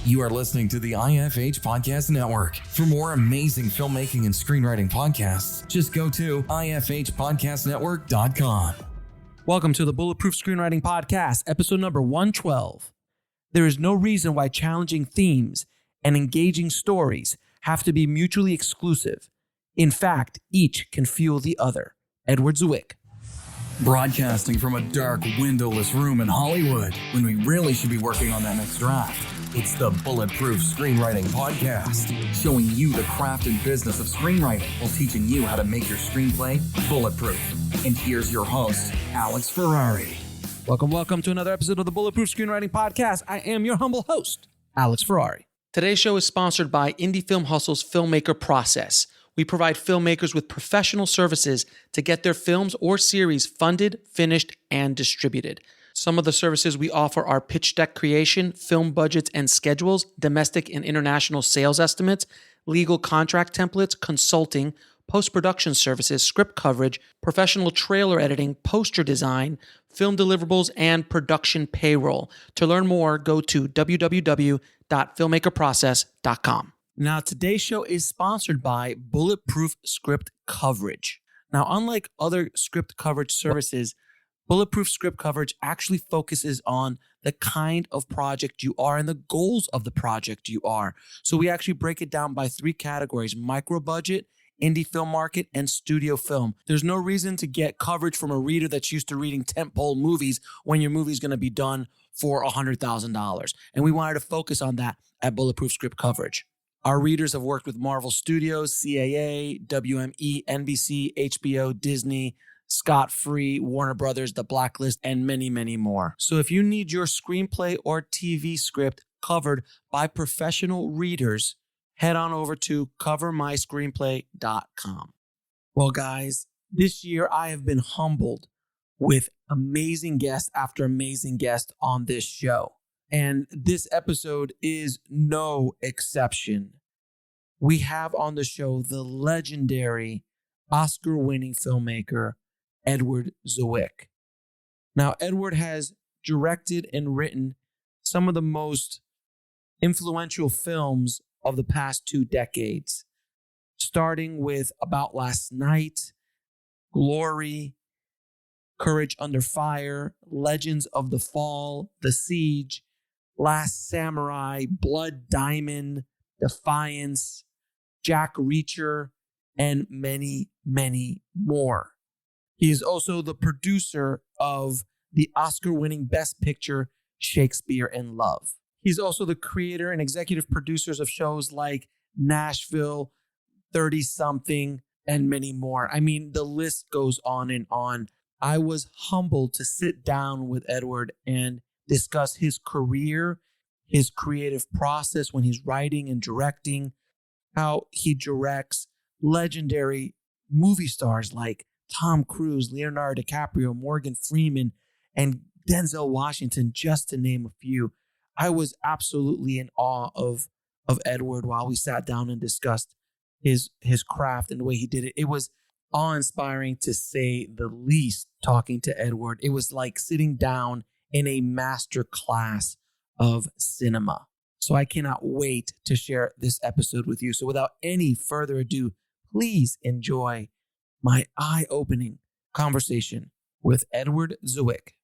You are listening to the IFH Podcast Network. For more amazing filmmaking and screenwriting podcasts, just go to ifhpodcastnetwork.com. Welcome to the Bulletproof Screenwriting Podcast, episode number 112. There is no reason why challenging themes and engaging stories have to be mutually exclusive. In fact, each can fuel the other. Edward Zwick. Broadcasting from a dark, windowless room in Hollywood when we really should be working on that next draft. It's the Bulletproof Screenwriting Podcast, showing you the craft and business of screenwriting while teaching you how to make your screenplay bulletproof. And here's your host, Alex Ferrari. Welcome to another episode of the Bulletproof Screenwriting Podcast. I am your humble host, Alex Ferrari. Today's show is sponsored by Indie Film Hustle's Filmmaker Process. We provide filmmakers with professional services to get their films or series funded, finished, and distributed. Some of the services we offer are pitch deck creation, film budgets and schedules, domestic and international sales estimates, legal contract templates, consulting, post-production services, script coverage, professional trailer editing, poster design, film deliverables, and production payroll. To learn more, go to www.filmmakerprocess.com. Now, today's show is sponsored by Bulletproof Script Coverage. Now, unlike other script coverage services, Bulletproof Script Coverage actually focuses on the kind of project you are and the goals of the project you are. So we actually break it down by three categories: micro budget, indie film market, and studio film. There's no reason to get coverage from a reader that's used to reading tentpole movies when your movie's going to be done for $100,000. And we wanted to focus on that at Bulletproof Script Coverage. Our readers have worked with Marvel Studios, CAA, WME, NBC, HBO, Disney, Scott Free, Warner Brothers, The Blacklist, and many, many more. So if you need your screenplay or TV script covered by professional readers, head on over to covermyscreenplay.com. Well, guys, this year I have been humbled with amazing guest after amazing guest on this show. And this episode is no exception. We have on the show the legendary Oscar-winning filmmaker, Edward Zwick. Now, Edward has directed and written some of the most influential films of the past 2 decades, starting with About Last Night, Glory, Courage Under Fire, Legends of the Fall, The Siege, Last Samurai, Blood Diamond, Defiance, Jack Reacher, and many, many more. He is also the producer of the Oscar-winning Best Picture, Shakespeare in Love. He's also the creator and executive producers of shows like Nashville, 30-something, and many more. I mean, the list goes on and on. I was humbled to sit down with Edward and discuss his career, his creative process when he's writing and directing, how he directs legendary movie stars like Tom Cruise, Leonardo DiCaprio, Morgan Freeman, and Denzel Washington, just to name a few. I was absolutely in awe of Edward while we sat down and discussed his craft and the way he did it. It was awe-inspiring, to say the least, talking to Edward. It was like sitting down in a master class of cinema. So I cannot wait to share this episode with you. So without any further ado, please enjoy my eye-opening conversation with Edward Zwick.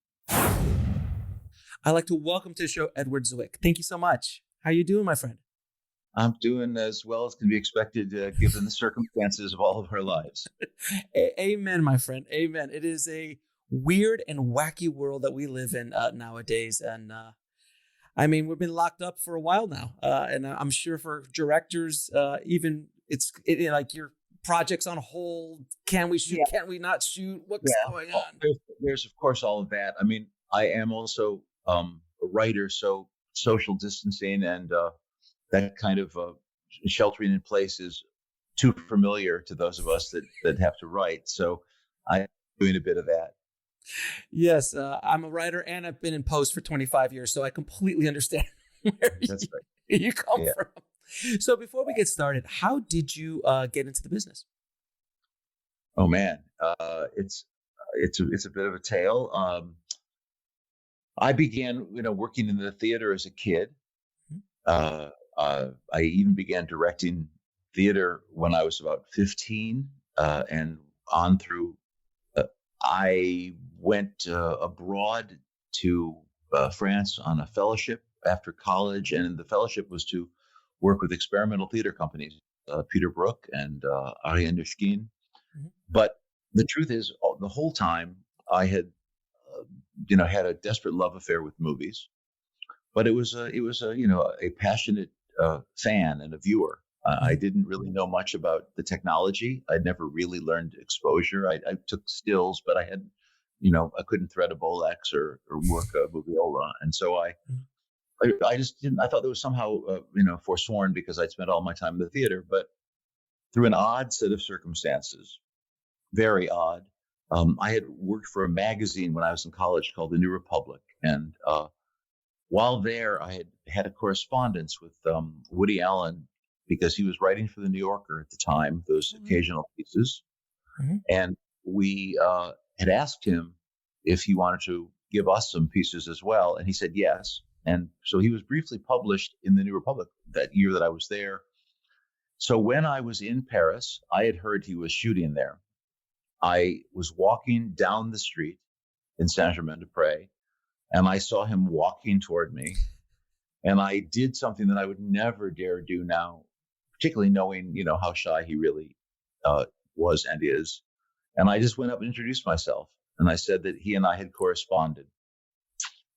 I'd like to welcome to the show Edward Zwick. Thank you so much. How are you doing, my friend? I'm doing as well as can be expected, given the circumstances of all of our lives. Amen, my friend. Amen. It is a weird and wacky world that we live in nowadays. And I mean, we've been locked up for a while now. And I'm sure for directors, even like your projects on hold. Can we shoot? Yeah. Can we not shoot? What's going on? There's, of course, all of that. I mean, I am also a writer, so social distancing and that kind of sheltering in place is too familiar to those of us that have to write. So I'm doing a bit of that. Yes, I'm a writer and I've been in post for 25 years, so I completely understand where you come from. So before we get started, how did you get into the business? Oh man, it's a bit of a tale. I began, working in the theater as a kid, I even began directing theater when I was about 15, and on through. I went abroad to France on a fellowship after college, and the fellowship was to work with experimental theater companies, Peter Brook and Ariane de Schkin. Mhm. But the truth is, the whole time I had, had a desperate love affair with movies. But it was a passionate fan and a viewer. I didn't really know much about the technology. I'd never really learned exposure. I took stills, but I had, I couldn't thread a Bolex or work a moviola, and so I just didn't. I thought that was somehow forsworn because I'd spent all my time in the theater. But through an odd set of circumstances, very odd, I had worked for a magazine when I was in college called The New Republic, and while there, I had a correspondence with Woody Allen because he was writing for the New Yorker at the time, those occasional pieces. Mm-hmm. And we had asked him if he wanted to give us some pieces as well. And he said yes. And so he was briefly published in the New Republic that year that I was there. So when I was in Paris, I had heard he was shooting there. I was walking down the street in Saint-Germain-des-Prés, and I saw him walking toward me. And I did something that I would never dare do now, particularly knowing, how shy he really was and is. And I just went up and introduced myself. And I said that he and I had corresponded.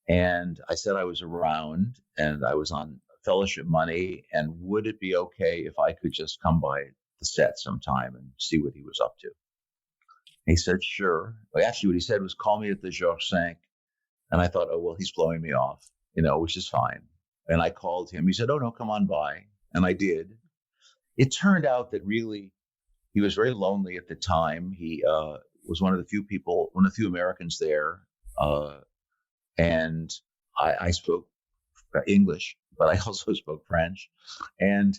And I said I was around and I was on fellowship money. And would it be okay if I could just come by the set sometime and see what he was up to? And he said, sure. Well, actually, what he said was, call me at the Georges V. And I thought, oh, well, he's blowing me off, which is fine. And I called him. He said, oh, no, come on by. And I did. It turned out that really he was very lonely at the time. He was one of the few Americans there. And I spoke English, but I also spoke French. And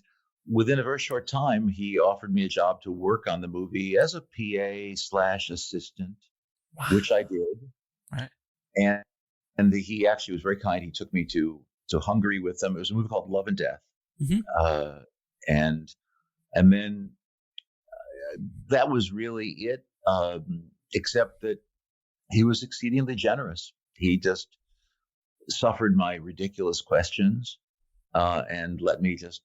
within a very short time, he offered me a job to work on the movie as a PA/assistant, wow. Which I did. Right. And he actually was very kind. He took me to Hungary with him. It was a movie called Love and Death. Mm-hmm. And then that was really it, except that he was exceedingly generous. He just suffered my ridiculous questions and let me just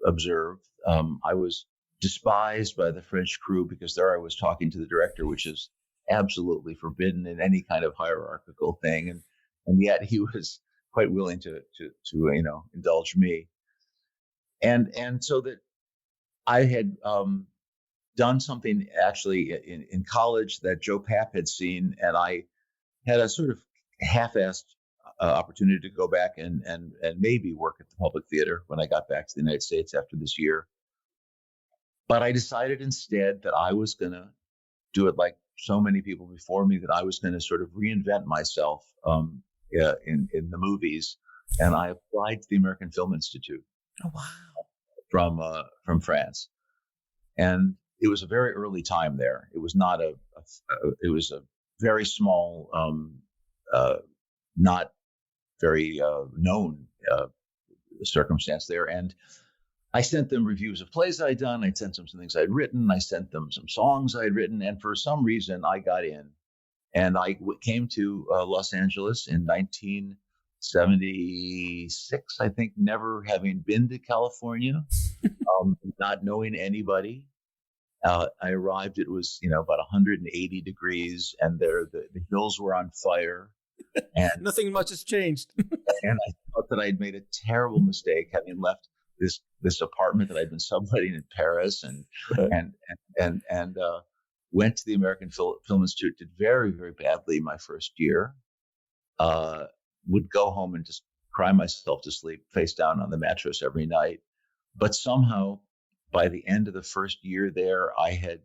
observe. I was despised by the French crew because there I was talking to the director, which is absolutely forbidden in any kind of hierarchical thing. And yet he was quite willing to indulge me. And so that I had done something actually in college that Joe Papp had seen, and I had a sort of half-assed opportunity to go back and maybe work at the Public Theater when I got back to the United States after this year. But I decided instead that I was going to do it like so many people before me, that I was going to sort of reinvent myself in the movies. And I applied to the American Film Institute. Oh, wow. From France. And it was a very early time there. It was not it was a very small, not very known circumstance there. And I sent them reviews of plays I'd done. I sent them some things I'd written. I sent them some songs I'd written. And for some reason, I got in. And I came to Los Angeles in 1976, I think, never having been to California, not knowing anybody. I arrived, it was, about 180 degrees, and the hills were on fire. And nothing much has changed. And I thought that I'd made a terrible mistake having left this apartment that I'd been subletting in Paris, and went to the American Film Institute, did very, very badly my first year. Would go home and just cry myself to sleep face down on the mattress every night. But somehow, by the end of the first year there, I had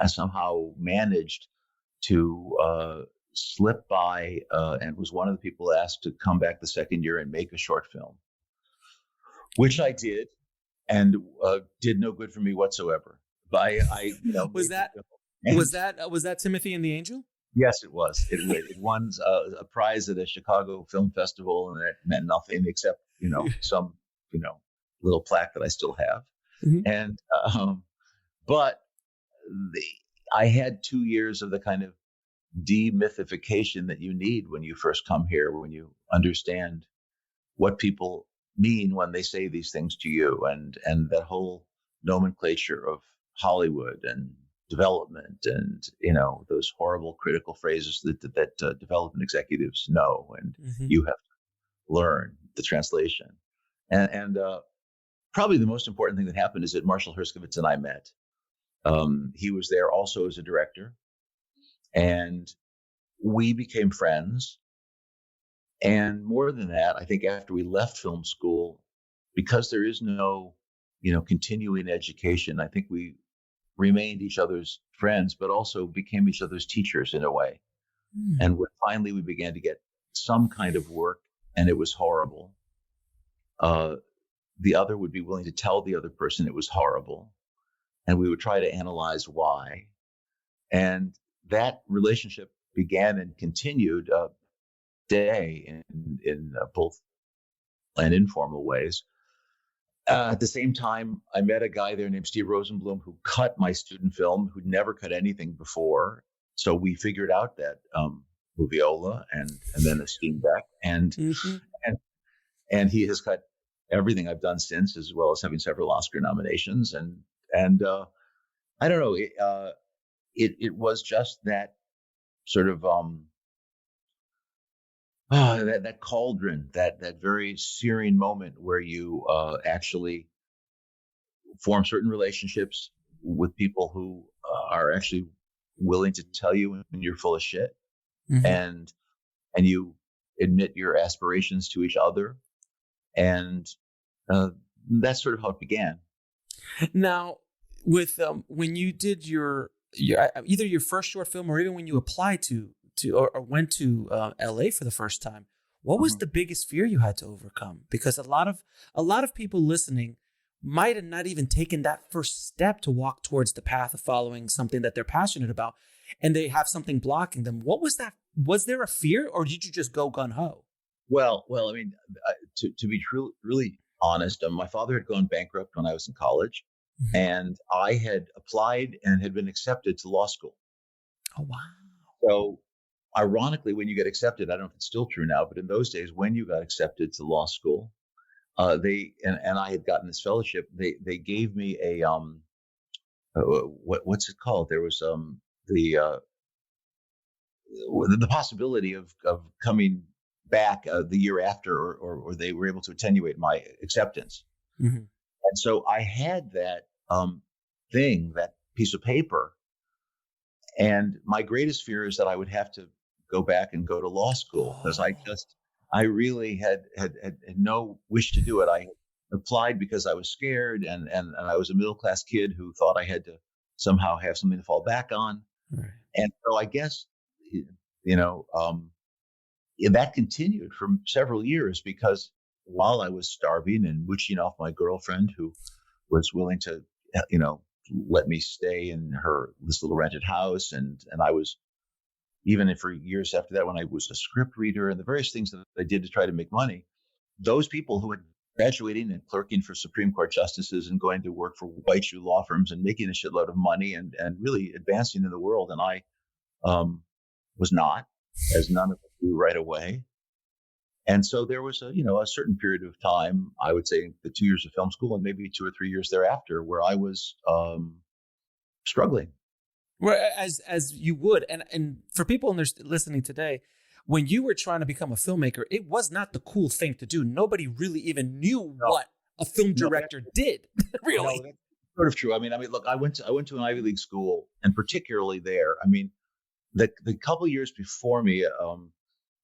somehow managed to slip by and was one of the people asked to come back the second year and make a short film, which I did, and did no good for me whatsoever. But was that Timothy and the Angel? Yes, it was. It won a prize at a Chicago Film Festival, and it meant nothing except some, little plaque that I still have. Mhm. And, but I had 2 years of the kind of demythification that you need when you first come here, when you understand what people mean when they say these things to you, and that whole nomenclature of Hollywood and development, and those horrible critical phrases that development executives know, and Mhm. you have to learn the translation. And probably the most important thing that happened is that Marshall Herskovitz and I met. He was there also as a director, and we became friends. And more than that, I think after we left film school, because there is no, continuing education, I think we remained each other's friends, but also became each other's teachers in a way. Mm. And when finally we began to get some kind of work, and it was horrible, the other would be willing to tell the other person it was horrible, and we would try to analyze why. And that relationship began and continued day in both and informal ways. At the same time, I met a guy there named Steve Rosenblum who cut my student film, who'd never cut anything before. So we figured out that Moviola and then a Steenbeck, and Mhm. and he has cut everything I've done since, as well as having several Oscar nominations. And I don't know, it was just that sort of that cauldron, that very searing moment where you actually form certain relationships with people who are actually willing to tell you when you're full of shit, Mhm. and you admit your aspirations to each other, and that's sort of how it began. Now, with when you did your either your first short film, or even when you applied to or went to LA for the first time, what was the biggest fear you had to overcome? Because a lot of people listening might have not even taken that first step to walk towards the path of following something that they're passionate about, and they have something blocking them. What was that? Was there a fear, or did you just go gun ho? Well, I mean, to be really honest, my father had gone bankrupt when I was in college, Mhm. and I had applied and had been accepted to law school. Oh, wow. So, ironically, when you get accepted, I don't know if it's still true now, but in those days, when you got accepted to law school, they and I had gotten this fellowship. They gave me a what's it called? There was the possibility of coming back the year after, or they were able to attenuate my acceptance. Mhm. And so I had that that piece of paper. And my greatest fear is that I would have to go back and go to law school, because I really had no wish to do it. I applied because I was scared, and I was a middle-class kid who thought I had to somehow have something to fall back on. Right. And so I guess, that continued for several years, because while I was starving and mooching off my girlfriend, who was willing to, let me stay in this little rented house, and I was, even for years after that, when I was a script reader and the various things that I did to try to make money, those people who had graduating and clerking for Supreme Court justices and going to work for white shoe law firms and making a shitload of money and really advancing in the world, and I was not, as none of us do right away. And so there was a certain period of time, I would say the 2 years of film school and maybe 2 or 3 years thereafter, where I was struggling. Well, as you would, and for people listening today, when you were trying to become a filmmaker, it was not the cool thing to do. Nobody really even knew what a film director did. Really, that's sort of true. I mean, look, I went to an Ivy League school, and particularly there, I mean, the couple years before me,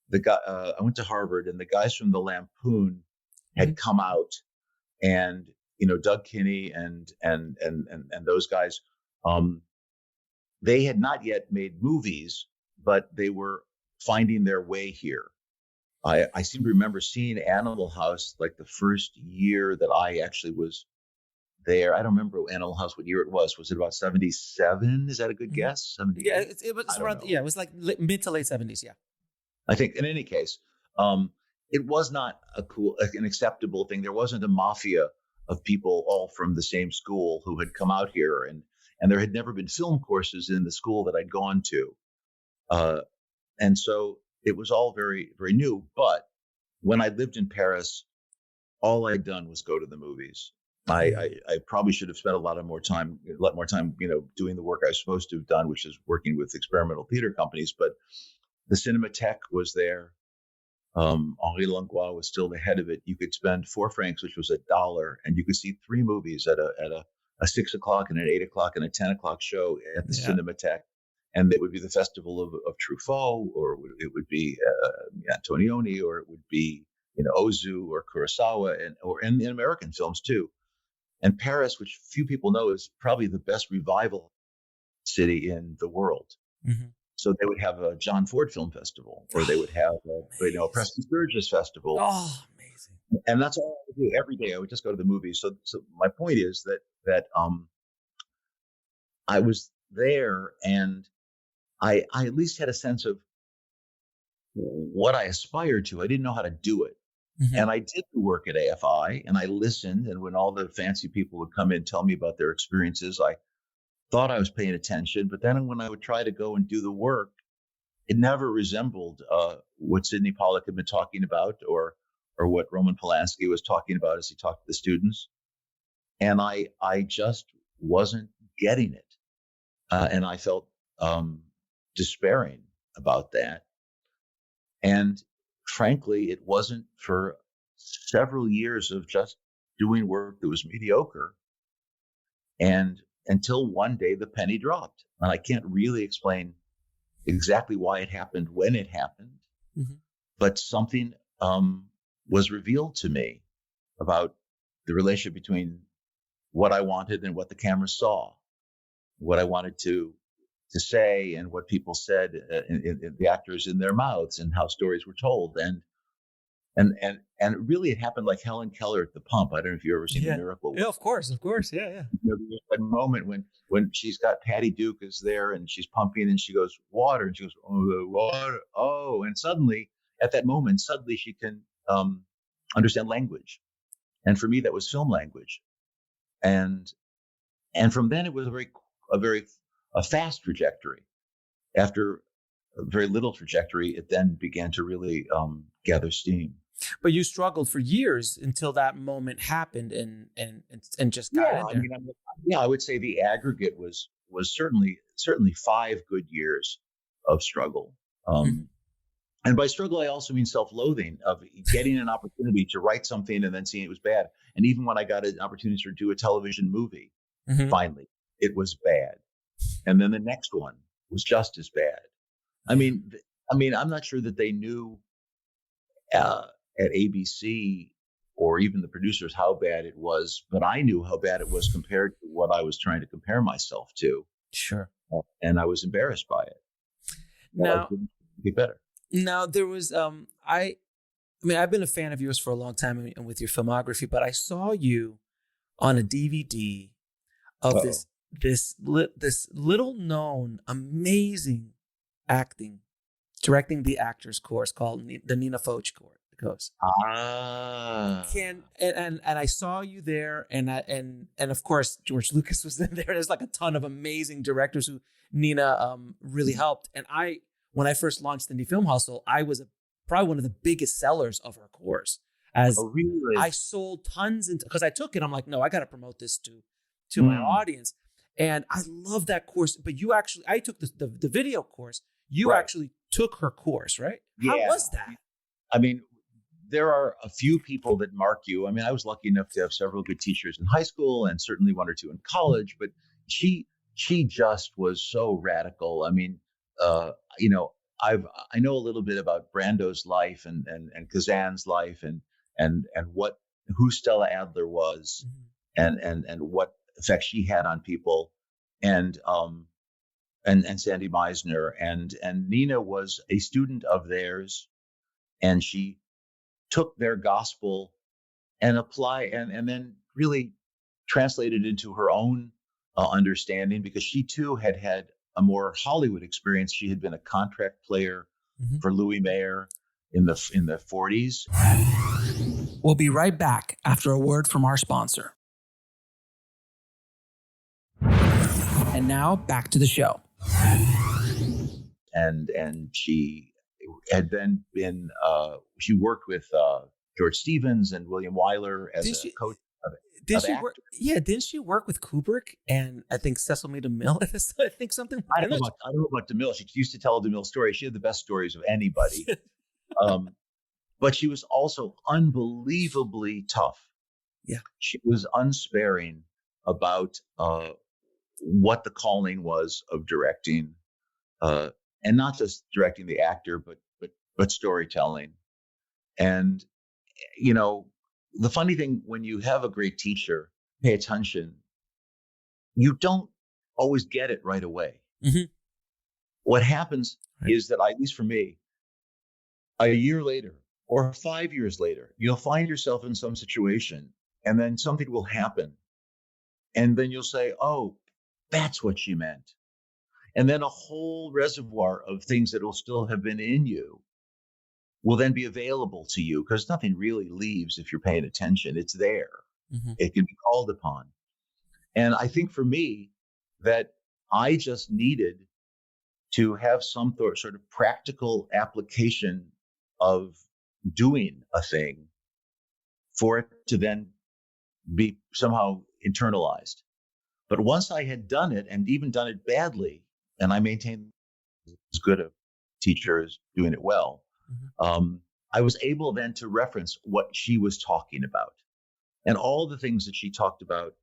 the guy, I went to Harvard, and the guys from the Lampoon had come out, and Doug Kinney and those guys, they had not yet made movies, but they were finding their way here. I seem to remember seeing Animal House like the first year that I actually was there. I don't remember Animal House what year it was. Was it about 77? Is that a good guess? 70? Yeah, it was around. Yeah, it was like mid to late 70s. Yeah. I think, in any case, it was not an acceptable thing. There wasn't a mafia of people all from the same school who had come out here, and there had never been film courses in the school that I'd gone to. And so it was all very, very new. But when I lived in Paris, all I'd done was go to the movies. I probably should have spent a lot more time, doing the work I was supposed to have done, which is working with experimental theater companies. But the Cinémathèque was there. Henri Langlois was still the head of it. You could spend 4 francs, which was $1, and you could see 3 movies at a 6 o'clock and an 8 o'clock and a 10 o'clock show at the Cinémathèque. And it would be the festival of Truffaut, or it would be Antonioni, or it would be Ozu or Kurosawa, and in American films too. And Paris, which few people know, is probably the best revival city in the world. Mm-hmm. So they would have a John Ford Film Festival, or they would have a Preston Sturges Festival. Oh, amazing! And that's all I would do every day. I would just go to the movies. So my point is that I was there, and I at least had a sense of what I aspired to. I didn't know how to do it. Mm-hmm. And I did the work at AFI, and I listened. And when all the fancy people would come in and tell me about their experiences, I thought I was paying attention. But then when I would try to go and do the work, it never resembled what Sidney Pollack had been talking about, or what Roman Polanski was talking about as he talked to the students. And I just wasn't getting it. And I felt despairing about that. And frankly, it wasn't for several years of just doing work that was mediocre. And until one day the penny dropped. And I can't really explain exactly why it happened, when it happened, mm-hmm. but something was revealed to me about the relationship between what I wanted and what the camera saw, what I wanted to say and what people said, in the actors in their mouths, and how stories were told. And really it happened like Helen Keller at the pump. I don't know if you've ever seen The Miracle. Yeah, of course. Yeah. There's a moment when she's got Patty Duke is there and she's pumping and she goes, water. And she goes, oh, water. Oh, and suddenly at that moment, she can understand language. And for me, that was film language. And from then it was a fast trajectory. After a very little trajectory, it then began to really gather steam. But you struggled for years until that moment happened and just got in there. I would say the aggregate was certainly 5 good years of struggle. Mm-hmm. And by struggle, I also mean self-loathing of getting an opportunity to write something and then seeing it was bad. And even when I got an opportunity to do a television movie, mm-hmm. finally, it was bad. And then the next one was just as bad. I mean, I'm not sure that they knew at ABC or even the producers how bad it was, but I knew how bad it was compared to what I was trying to compare myself to. Sure. And I was embarrassed by it. Now, be better. Now there was I've been a fan of yours for a long time and with your filmography, but I saw you on a DVD of this little known amazing directing the actors course called the Nina Foch course. And I saw you there, and of course George Lucas was in there. There's like a ton of amazing directors who Nina really helped. And when I first launched Indie Film Hustle, I was probably one of the biggest sellers of her course. Really? I sold tons because I took it. I'm like, no, I got to promote this to my audience. And I love that course. But I took the video course. You actually took her course, right? Yeah. How was that? I mean, there are a few people that mark you. I mean, I was lucky enough to have several good teachers in high school and certainly 1 or 2 in college, but she just was so radical. I mean, I know a little bit about Brando's life and Kazan's life and who Stella Adler was, mm-hmm. and what effect she had on people, and Sandy Meisner, and Nina was a student of theirs, and she took their gospel and and then really translated into her own understanding, because she too had a more Hollywood experience. She had been a contract player, mm-hmm. for Louis Mayer. in the 40s. We'll be right back after a word from our sponsor. And now back to the show. And she had then been she worked with George Stevens and William Wyler as a coach. Did she work? Yeah, didn't she work with Kubrick and I think Cecil B. DeMille? I think something. I don't know about DeMille. She used to tell a DeMille story. She had the best stories of anybody. But she was also unbelievably tough. Yeah, she was unsparing about what the calling was of directing, and not just directing the actor, but storytelling. And the funny thing, when you have a great teacher, pay attention, you don't always get it right away. Mm-hmm. What happens is that, at least for me, a year later or 5 years later, you'll find yourself in some situation and then something will happen. And then you'll say, oh, that's what she meant. And then a whole reservoir of things that will still have been in you will then be available to you, because nothing really leaves if you're paying attention. It's there. Mm-hmm. It can be called upon. And I think for me, that I just needed to have some sort of practical application of doing a thing for it to then be somehow internalized. But once I had done it, and even done it badly, and I maintained as good a teacher as doing it well, I was able then to reference what she was talking about, and all the things that she talked about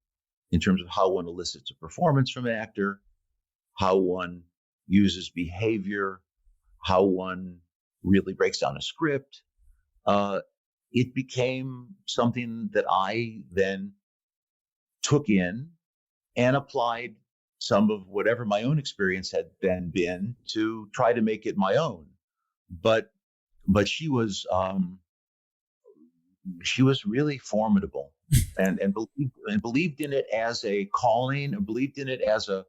in terms of how one elicits a performance from an actor, how one uses behavior, how one really breaks down a script. It became something that I then took in and applied some of whatever my own experience had then been to try to make it my own. But she was really formidable, and believed in it as a calling, and believed in it as a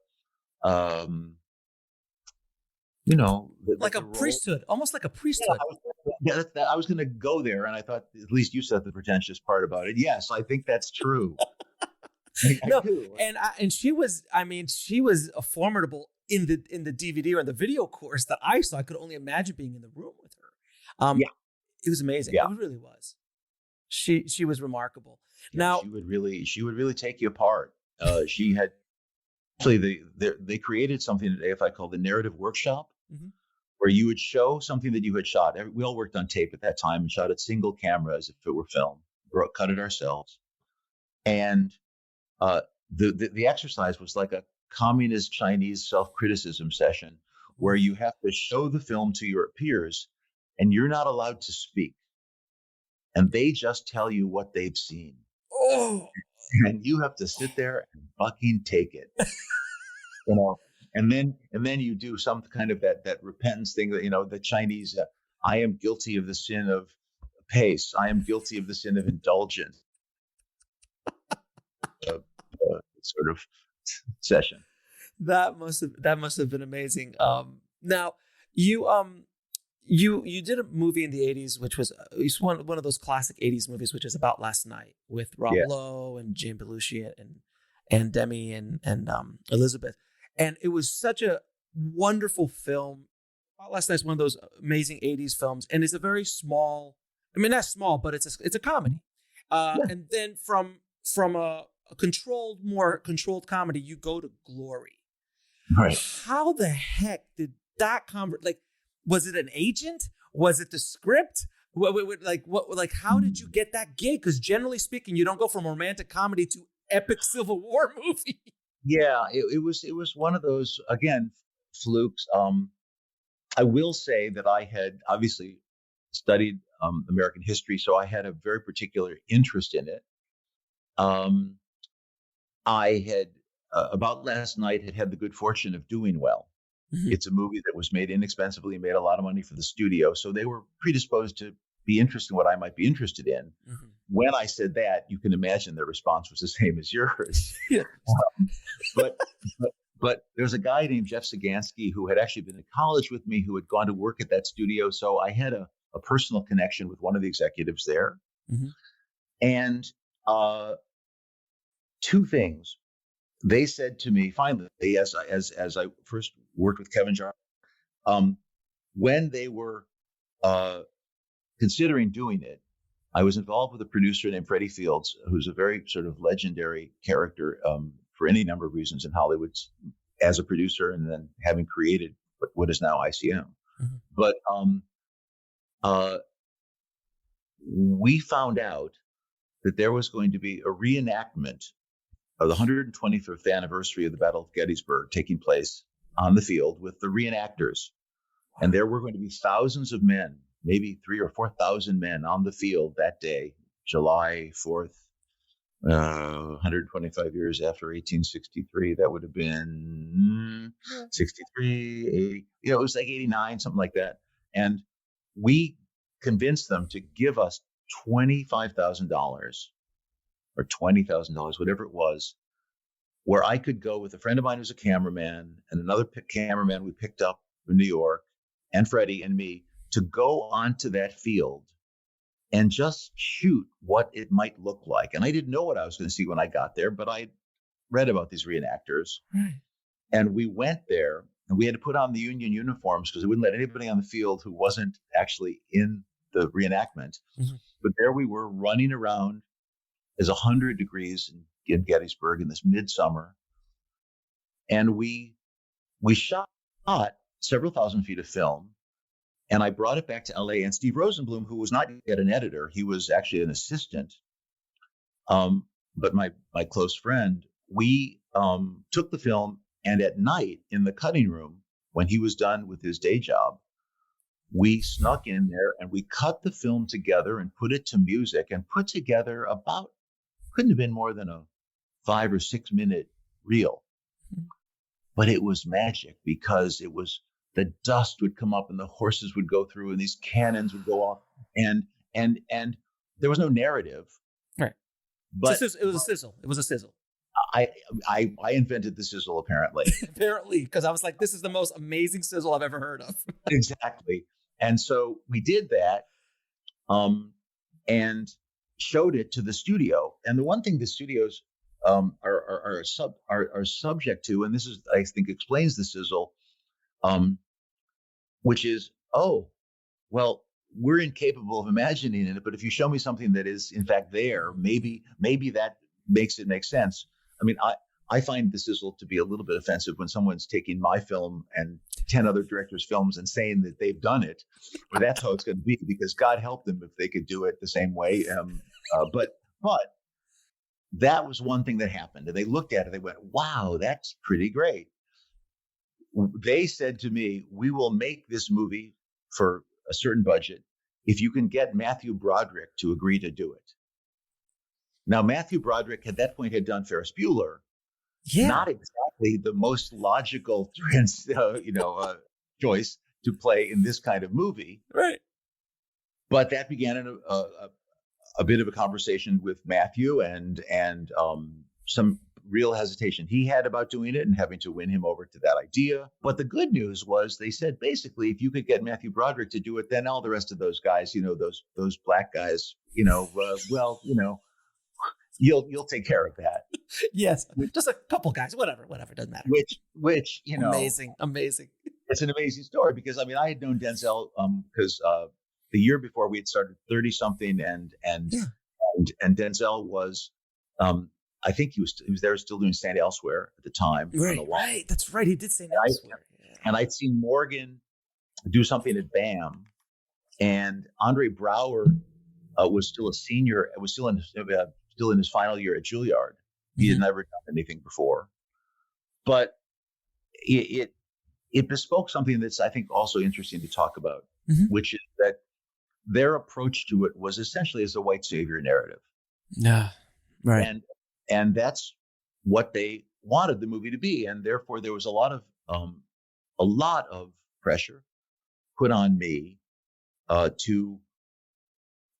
like a priesthood, almost like a priesthood. I was going to go there, and I thought at least you said the pretentious part about it. Yes, I think that's true. I do. And she was a formidable in the DVD or the video course that I saw. I could only imagine being in the room with her. It was amazing. Yeah. It really was. She was remarkable. Yeah, now she would really take you apart. She had actually they created something at AFI called the Narrative Workshop, where you would show something that you had shot. We all worked on tape at that time and shot it single camera as if it were film. Cut it ourselves, and the exercise was like a communist Chinese self-criticism session, where you have to show the film to your peers, and you're not allowed to speak, and they just tell you what they've seen. Oh, and you have to sit there and fucking take it. And then you do some kind of that repentance thing that, the Chinese, I am guilty of the sin of pace. I am guilty of the sin of indulgence. Sort of session. That must have been amazing. Now you did a movie in the 80s, which was one of those classic 80s movies, which is About Last Night, with Rob Lowe and Jane Belushi and Demi and Elizabeth. And it was such a wonderful film. About Last Night is one of those amazing 80s films, and it's a very small, not small, but it's a comedy. And then from a more controlled comedy, you go to Glory. Right. How the heck did that was it an agent? Was it the script? How did you get that gig? Because generally speaking, you don't go from romantic comedy to epic Civil War movie. Yeah, it was one of those, again, flukes. I will say that I had obviously studied American history, so I had a very particular interest in it. I had About Last Night had the good fortune of doing well. Mm-hmm. It's a movie that was made inexpensively, made a lot of money for the studio, so they were predisposed to be interested in what I might be interested in. Mm-hmm. When I said that, you can imagine their response was the same as yours. Yeah. But there was a guy named Jeff Sagansky who had actually been in college with me, who had gone to work at that studio, so I had a a personal connection with one of the executives there. Mm-hmm. And two things. They said to me, finally, as I first worked with Kevin Jar, when they were considering doing it, I was involved with a producer named Freddie Fields, who's a very sort of legendary character for any number of reasons in Hollywood as a producer, and then having created what is now ICM. Mm-hmm. But we found out that there was going to be a reenactment of the 125th anniversary of the Battle of Gettysburg taking place on the field with the reenactors. And there were going to be thousands of men, maybe 3,000 or 4,000 men on the field that day, July 4th, 125 years after 1863. That would have been 63, 80, it was like 89, something like that. And we convinced them to give us $25,000 or $20,000, whatever it was, where I could go with a friend of mine who's a cameraman and another cameraman we picked up in New York, and Freddie and me, to go onto that field and just shoot what it might look like. And I didn't know what I was going to see when I got there, but I read about these reenactors. Right. And we went there, and we had to put on the Union uniforms because they wouldn't let anybody on the field who wasn't actually in the reenactment. Mm-hmm. But there we were running around as 100 degrees in Gettysburg in this midsummer. And we shot several thousand feet of film. And I brought it back to LA, and Steve Rosenblum, who was not yet an editor, he was actually an assistant. But my close friend, we took the film, and at night in the cutting room, when he was done with his day job, we snuck in there and we cut the film together and put it to music and put together about, couldn't have been more than a 5 or 6 minute reel. But it was magic because it was, the dust would come up and the horses would go through and these cannons would go off, and there was no narrative. Right. But it was a sizzle. It was a sizzle. I invented the sizzle, apparently. Apparently, because I was like, this is the most amazing sizzle I've ever heard of. Exactly. And so we did that, and showed it to the studio. And the one thing the studios are subject to, and this is, I think, explains the sizzle, which is, oh, well, we're incapable of imagining it, but if you show me something that is in fact there, maybe that makes it make sense. I mean, I find the sizzle to be a little bit offensive when someone's taking my film and 10 other directors' films and saying that they've done it, or that's how it's going to be, because God help them if they could do it the same way. But that was one thing that happened. And they looked at it, they went, wow, that's pretty great. They said to me, we will make this movie for a certain budget if you can get Matthew Broderick to agree to do it. Now, Matthew Broderick at that point had done Ferris Bueller. Yeah. Not exactly the most logical choice to play in this kind of movie. Right. But that began a bit of a conversation with Matthew and some real hesitation he had about doing it and having to win him over to that idea. But the good news was they said, basically, if you could get Matthew Broderick to do it, then all the rest of those guys, those black guys, you'll take care of that. Yes. Just a couple guys, whatever, doesn't matter. Which amazing. It's an amazing story because, I mean, I had known Denzel because the year before we had started 30 something and Denzel was, I think he was there still doing St. Elsewhere at the time. Right. That's right. He did St. Elsewhere. Yeah. And I'd seen Morgan do something at BAM, and Andre Braugher was still a senior. Was still in his final year at Juilliard. He had never done anything before, but it bespoke something that's, I think, also interesting to talk about, which is that their approach to it was essentially as a white savior narrative. Yeah, right. And that's what they wanted the movie to be, and therefore there was a lot of pressure put on me to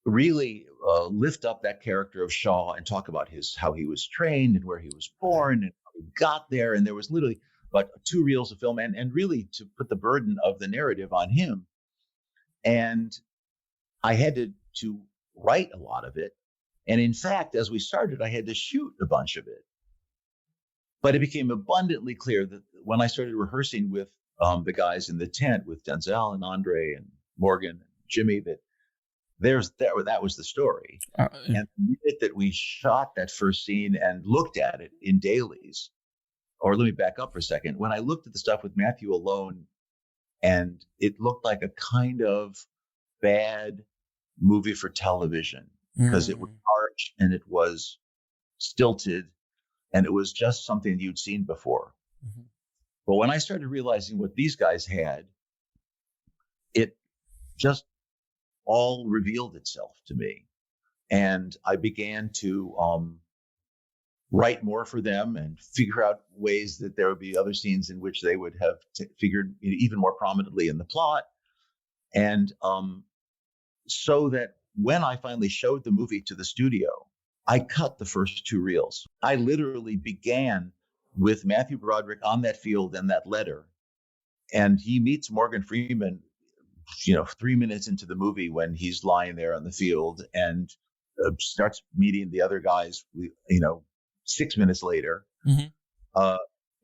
really lift up that character of Shaw and talk about how he was trained and where he was born and how he got there. And there was literally about 2 reels of film and really to put the burden of the narrative on him. And I had to write a lot of it. And in fact, as we started, I had to shoot a bunch of it. But it became abundantly clear that when I started rehearsing with the guys in the tent, with Denzel and Andre and Morgan and Jimmy, that that was the story. And the minute that we shot that first scene and looked at it in dailies, or let me back up for a second. When I looked at the stuff with Matthew alone, and it looked like a kind of bad movie for television, because it was harsh and it was stilted and it was just something you'd seen before. Mm-hmm. But when I started realizing what these guys had, it just all revealed itself to me. And I began to write more for them and figure out ways that there would be other scenes in which they would have figured even more prominently in the plot. And so that when I finally showed the movie to the studio, I cut the first 2 reels. I literally began with Matthew Broderick on that field and that letter. And he meets Morgan Freeman, 3 minutes into the movie when he's lying there on the field, and starts meeting the other guys, 6 minutes later. Mm-hmm.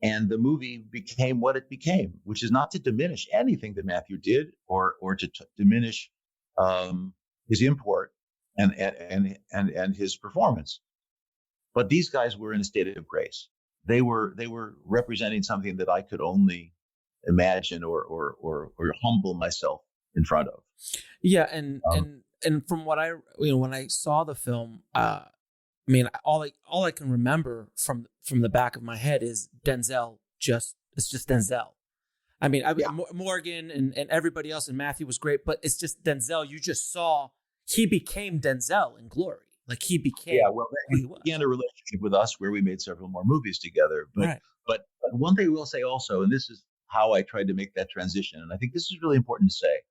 And the movie became what it became, which is not to diminish anything that Matthew did or to diminish his import and his performance. But these guys were in a state of grace. They were representing something that I could only imagine or humble myself in front of. Yeah, and from what I when I saw the film, all I can remember from the back of my head is Denzel. It's just Denzel. Morgan and everybody else, and Matthew was great, but it's just Denzel. You just saw he became Denzel in Glory. Like he became. Yeah, well, he began a relationship with us where we made several more movies together. But right. but one thing I will say also, and this is how I tried to make that transition, and I think this is really important to say.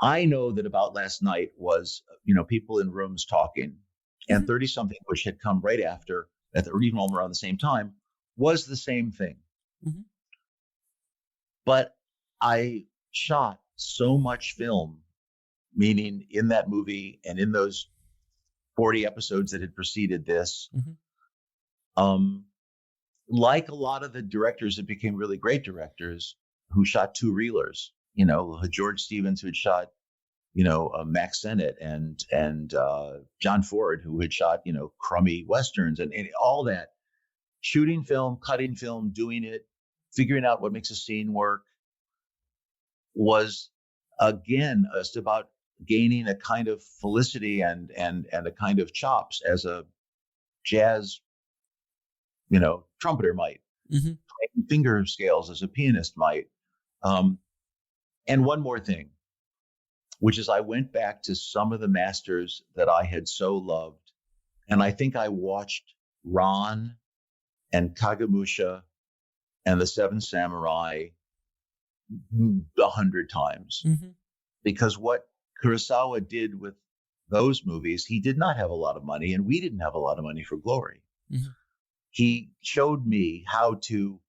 I know that About Last Night was, people in rooms talking, and 30-something, which had come right after, or even all around the same time, was the same thing. Mm-hmm. But I shot so much film, meaning in that movie and in those 40 episodes that had preceded this, like a lot of the directors that became really great directors who shot 2-reelers, George Stevens, who had shot, Max Sennett and John Ford, who had shot, crummy Westerns and all that, shooting film, cutting film, doing it, figuring out what makes a scene work, was again just about gaining a kind of felicity and a kind of chops as a jazz, trumpeter might, playing finger scales as a pianist might. And one more thing, which is I went back to some of the masters that I had so loved. And I think I watched Ron and Kagemusha and the Seven Samurai 100 times. Mm-hmm. Because what Kurosawa did with those movies, he did not have a lot of money, and we didn't have a lot of money for Glory. Mm-hmm. He showed me how to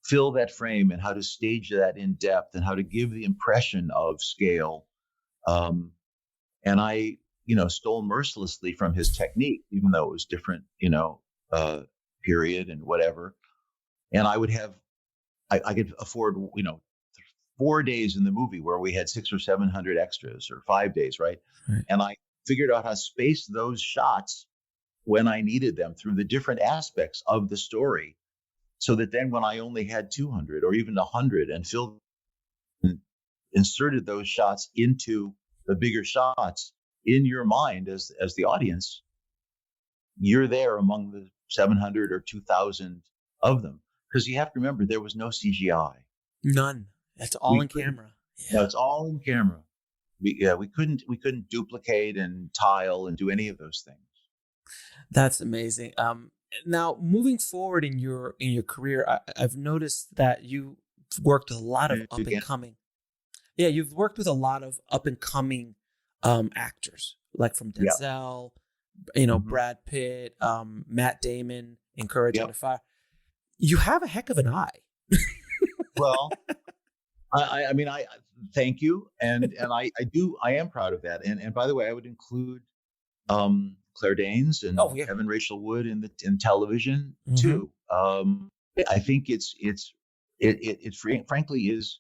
fill that frame and how to stage that in depth and how to give the impression of scale. And I, stole mercilessly from his technique, even though it was different, period and whatever. And I would have, I could afford, 4 days in the movie where we had 600 or 700 extras, or 5 days, right? And I figured out how to space those shots when I needed them through the different aspects of the story, so that then when I only had 200 or even 100 and inserted those shots into the bigger shots in your mind as the audience, you're there among the 700 or 2,000 of them. Because you have to remember, there was no CGI. None. That's all in camera. Yeah, it's all in camera. We couldn't duplicate and tile and do any of those things. That's amazing. Now, moving forward in your career, I've noticed that you've worked with a lot of up and coming. Yeah, you've worked with a lot of up and coming actors, like from Denzel, Brad Pitt, Matt Damon, in Courage Under Fire. You have a heck of an eye. Well, I mean, I thank you, and I am proud of that. And by the way, I would include Claire Danes and Oh, yeah. Evan Rachel Wood in television Mm-hmm. too. I think frankly is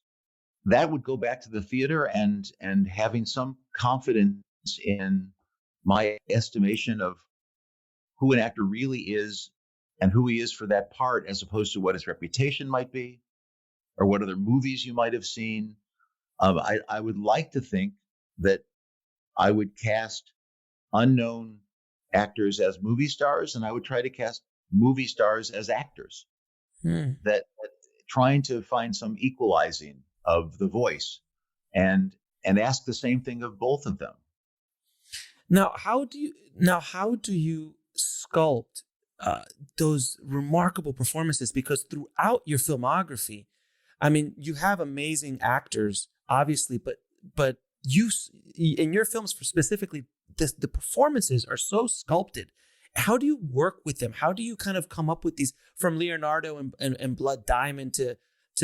that would go back to the theater and having some confidence in my estimation of who an actor really is and who he is for that part, as opposed to what his reputation might be or what other movies you might have seen. I would like to think that I would cast unknown actors as movie stars, and I would try to cast movie stars as actors. That trying to find some equalizing of the voice, and ask the same thing of both of them. Now, how do you sculpt those remarkable performances? Because throughout your filmography, I mean, you have amazing actors, obviously, but you in your films specifically, the performances are so sculpted. How do you work with them? How do you kind of come up with these, from Leonardo and Blood Diamond to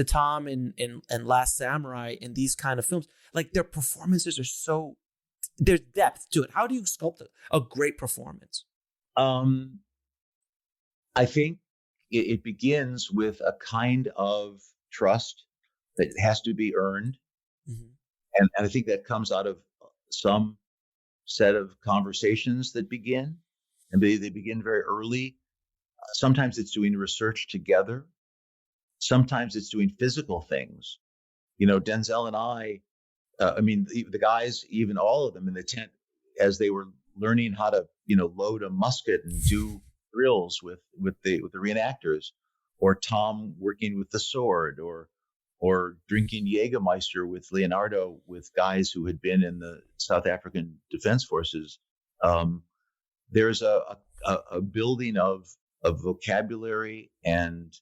Tom and Last Samurai and these kind of films? Like, their performances are so, there's depth to it. How do you sculpt a great performance? I think it begins with a kind of trust that has to be earned. Mm-hmm. And I think that comes out of some set of conversations that begin, and they begin very early. Sometimes it's doing research together. Sometimes it's doing physical things. You know, Denzel and I mean, the guys, even all of them in the tent, as they were learning how to, load a musket and do drills with the reenactors, or Tom working with the sword, or drinking Jägermeister with Leonardo, with guys who had been in the South African Defense Forces. There's a building of vocabulary and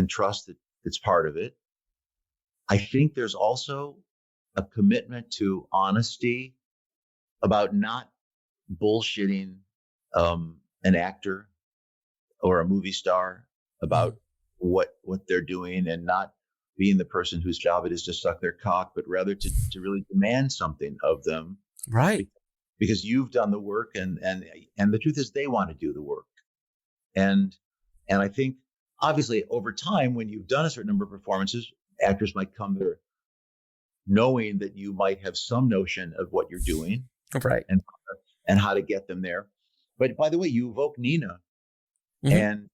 trust that's part of it. I think there's also a commitment to honesty about not bullshitting an actor or a movie star about what they're doing, and not being the person whose job it is to suck their cock, but rather to really demand something of them. Right. Because you've done the work, and the truth is they want to do the work. And I think obviously over time, when you've done a certain number of performances, actors might come there knowing that you might have some notion of what you're doing, right, and how to get them there. But by the way, you evoke Nina, and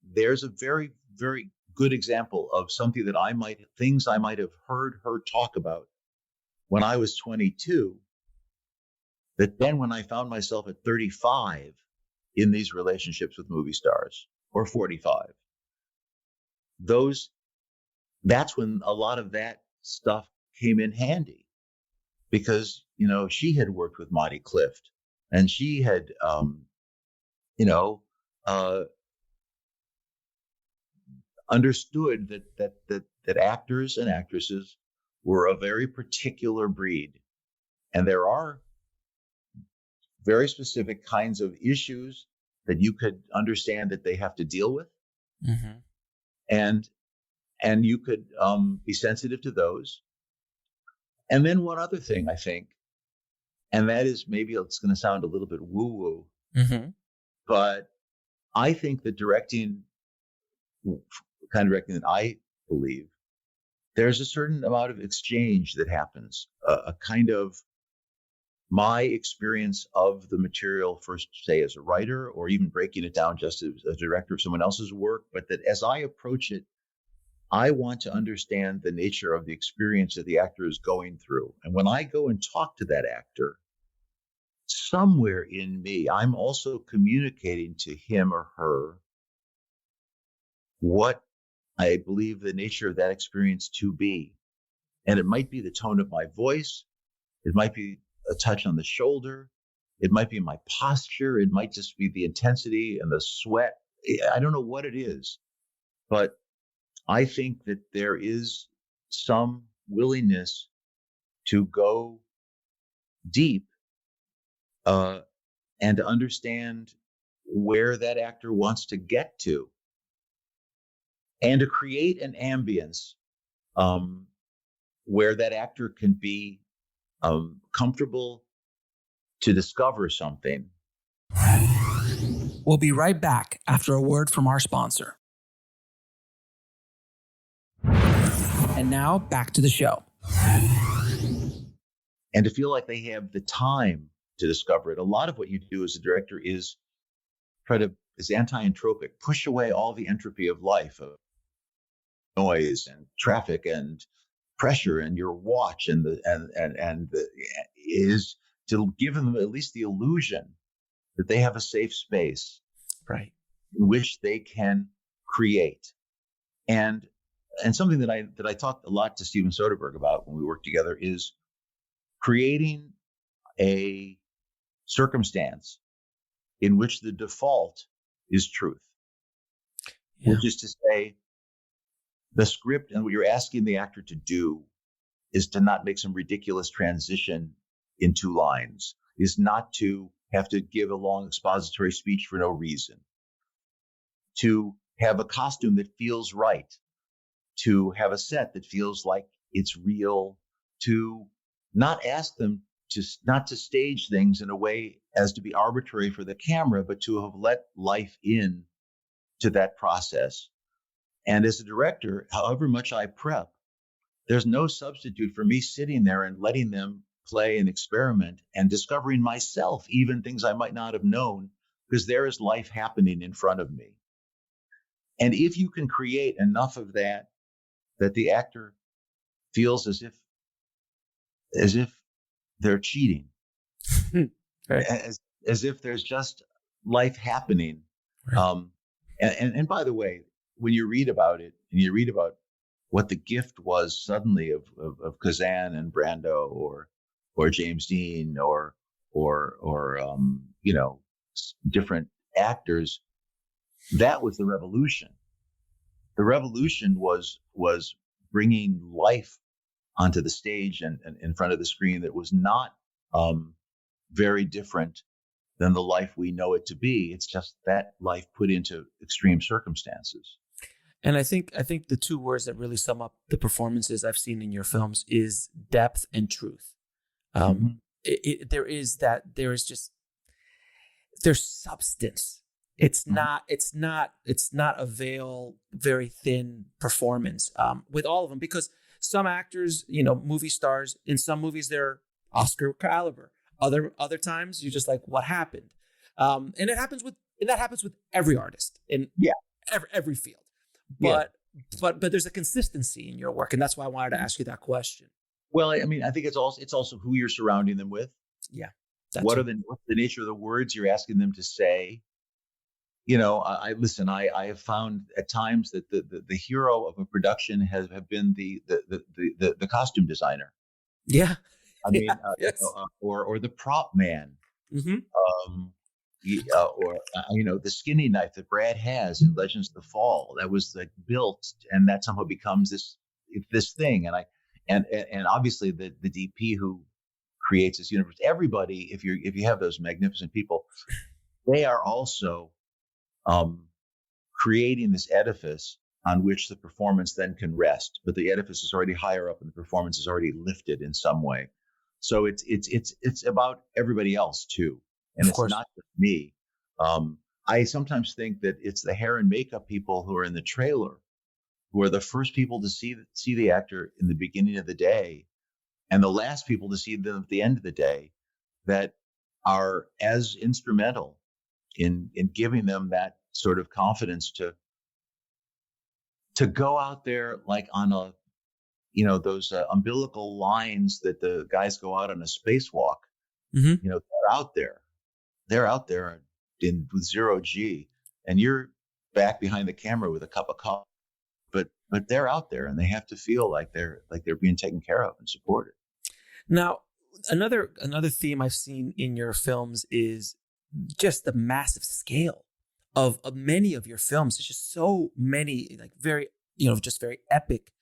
there's a very, very good example of something that things I might have heard her talk about when I was 22, that then when I found myself at 35 in these relationships with movie stars, or 45, that's when a lot of that stuff came in handy, because she had worked with Monty Clift, and she had understood that actors and actresses were a very particular breed, and there are very specific kinds of issues that you could understand that they have to deal with, and you could be sensitive to those. And then one other thing, I think, and that is, maybe it's going to sound a little bit woo-woo, but I think that kind of directing that I believe, there's a certain amount of exchange that happens, a kind of my experience of the material, first, say, as a writer, or even breaking it down just as a director of someone else's work, but that as I approach it, I want to understand the nature of the experience that the actor is going through. And when I go and talk to that actor, somewhere in me, I'm also communicating to him or her what I believe the nature of that experience to be. And it might be the tone of my voice. It might be a touch on the shoulder. It might be my posture. It might just be the intensity and the sweat. I don't know what it is, but I think that there is some willingness to go deep and to understand where that actor wants to get to, and to create an ambience where that actor can be comfortable to discover something. We'll be right back after a word from our sponsor. And now back to the show. And to feel like they have the time to discover it. A lot of what you do as a director is is anti-entropic, push away all the entropy of life, of noise and traffic and pressure and your watch is to give them at least the illusion that they have a safe space, right, in which they can create. And something that I talked a lot to Steven Soderbergh about when we worked together is creating a circumstance in which the default is truth, which is to say, the script and what you're asking the actor to do is to not make some ridiculous transition in 2 lines, is not to have to give a long expository speech for no reason, to have a costume that feels right, to have a set that feels like it's real, to not ask them not to stage things in a way as to be arbitrary for the camera, but to have let life in to that process. And as a director, however much I prep, there's no substitute for me sitting there and letting them play and experiment and discovering myself, even things I might not have known, because there is life happening in front of me. And if you can create enough of that the actor feels as if they're cheating, right. as if there's just life happening. Right. And by the way, when you read about it and you read about what the gift was suddenly of Kazan and Brando or James Dean or different actors, that was the revolution. The revolution was bringing life onto the stage and in front of the screen that was not very different than the life we know it to be. It's just that life put into extreme circumstances. And I think the 2 words that really sum up the performances I've seen in your films is depth and truth. There's substance. It's not a veil, very thin performance with all of them, because some actors, movie stars, in some movies they're Oscar caliber. Other times you're just like, what happened? And that happens with every artist in every field. But there's a consistency in your work, and that's why I wanted to ask you that question. Well, I mean, I think it's also who you're surrounding them with. Yeah. What's the nature of the words you're asking them to say? I have found at times that the hero of a production have been the costume designer. Yeah. I mean, yes. or the prop man. Mm-hmm. The skinny knife that Brad has in Legends of the Fall, that was like built, and that somehow becomes this thing. And obviously the DP who creates this universe. Everybody, if you have those magnificent people, they are also creating this edifice on which the performance then can rest. But the edifice is already higher up, and the performance is already lifted in some way. So it's about everybody else too. And it's not just me. I sometimes think that it's the hair and makeup people who are in the trailer who are the first people to see the actor in the beginning of the day and the last people to see them at the end of the day, that are as instrumental in giving them that sort of confidence to go out there like on those umbilical lines that the guys go out on a spacewalk. Mm-hmm. They're out there with 0 G, and you're back behind the camera with a cup of coffee. But they're out there, and they have to feel like they're being taken care of and supported. Now, another theme I've seen in your films is just the massive scale of many of your films. There's just so many, like very epic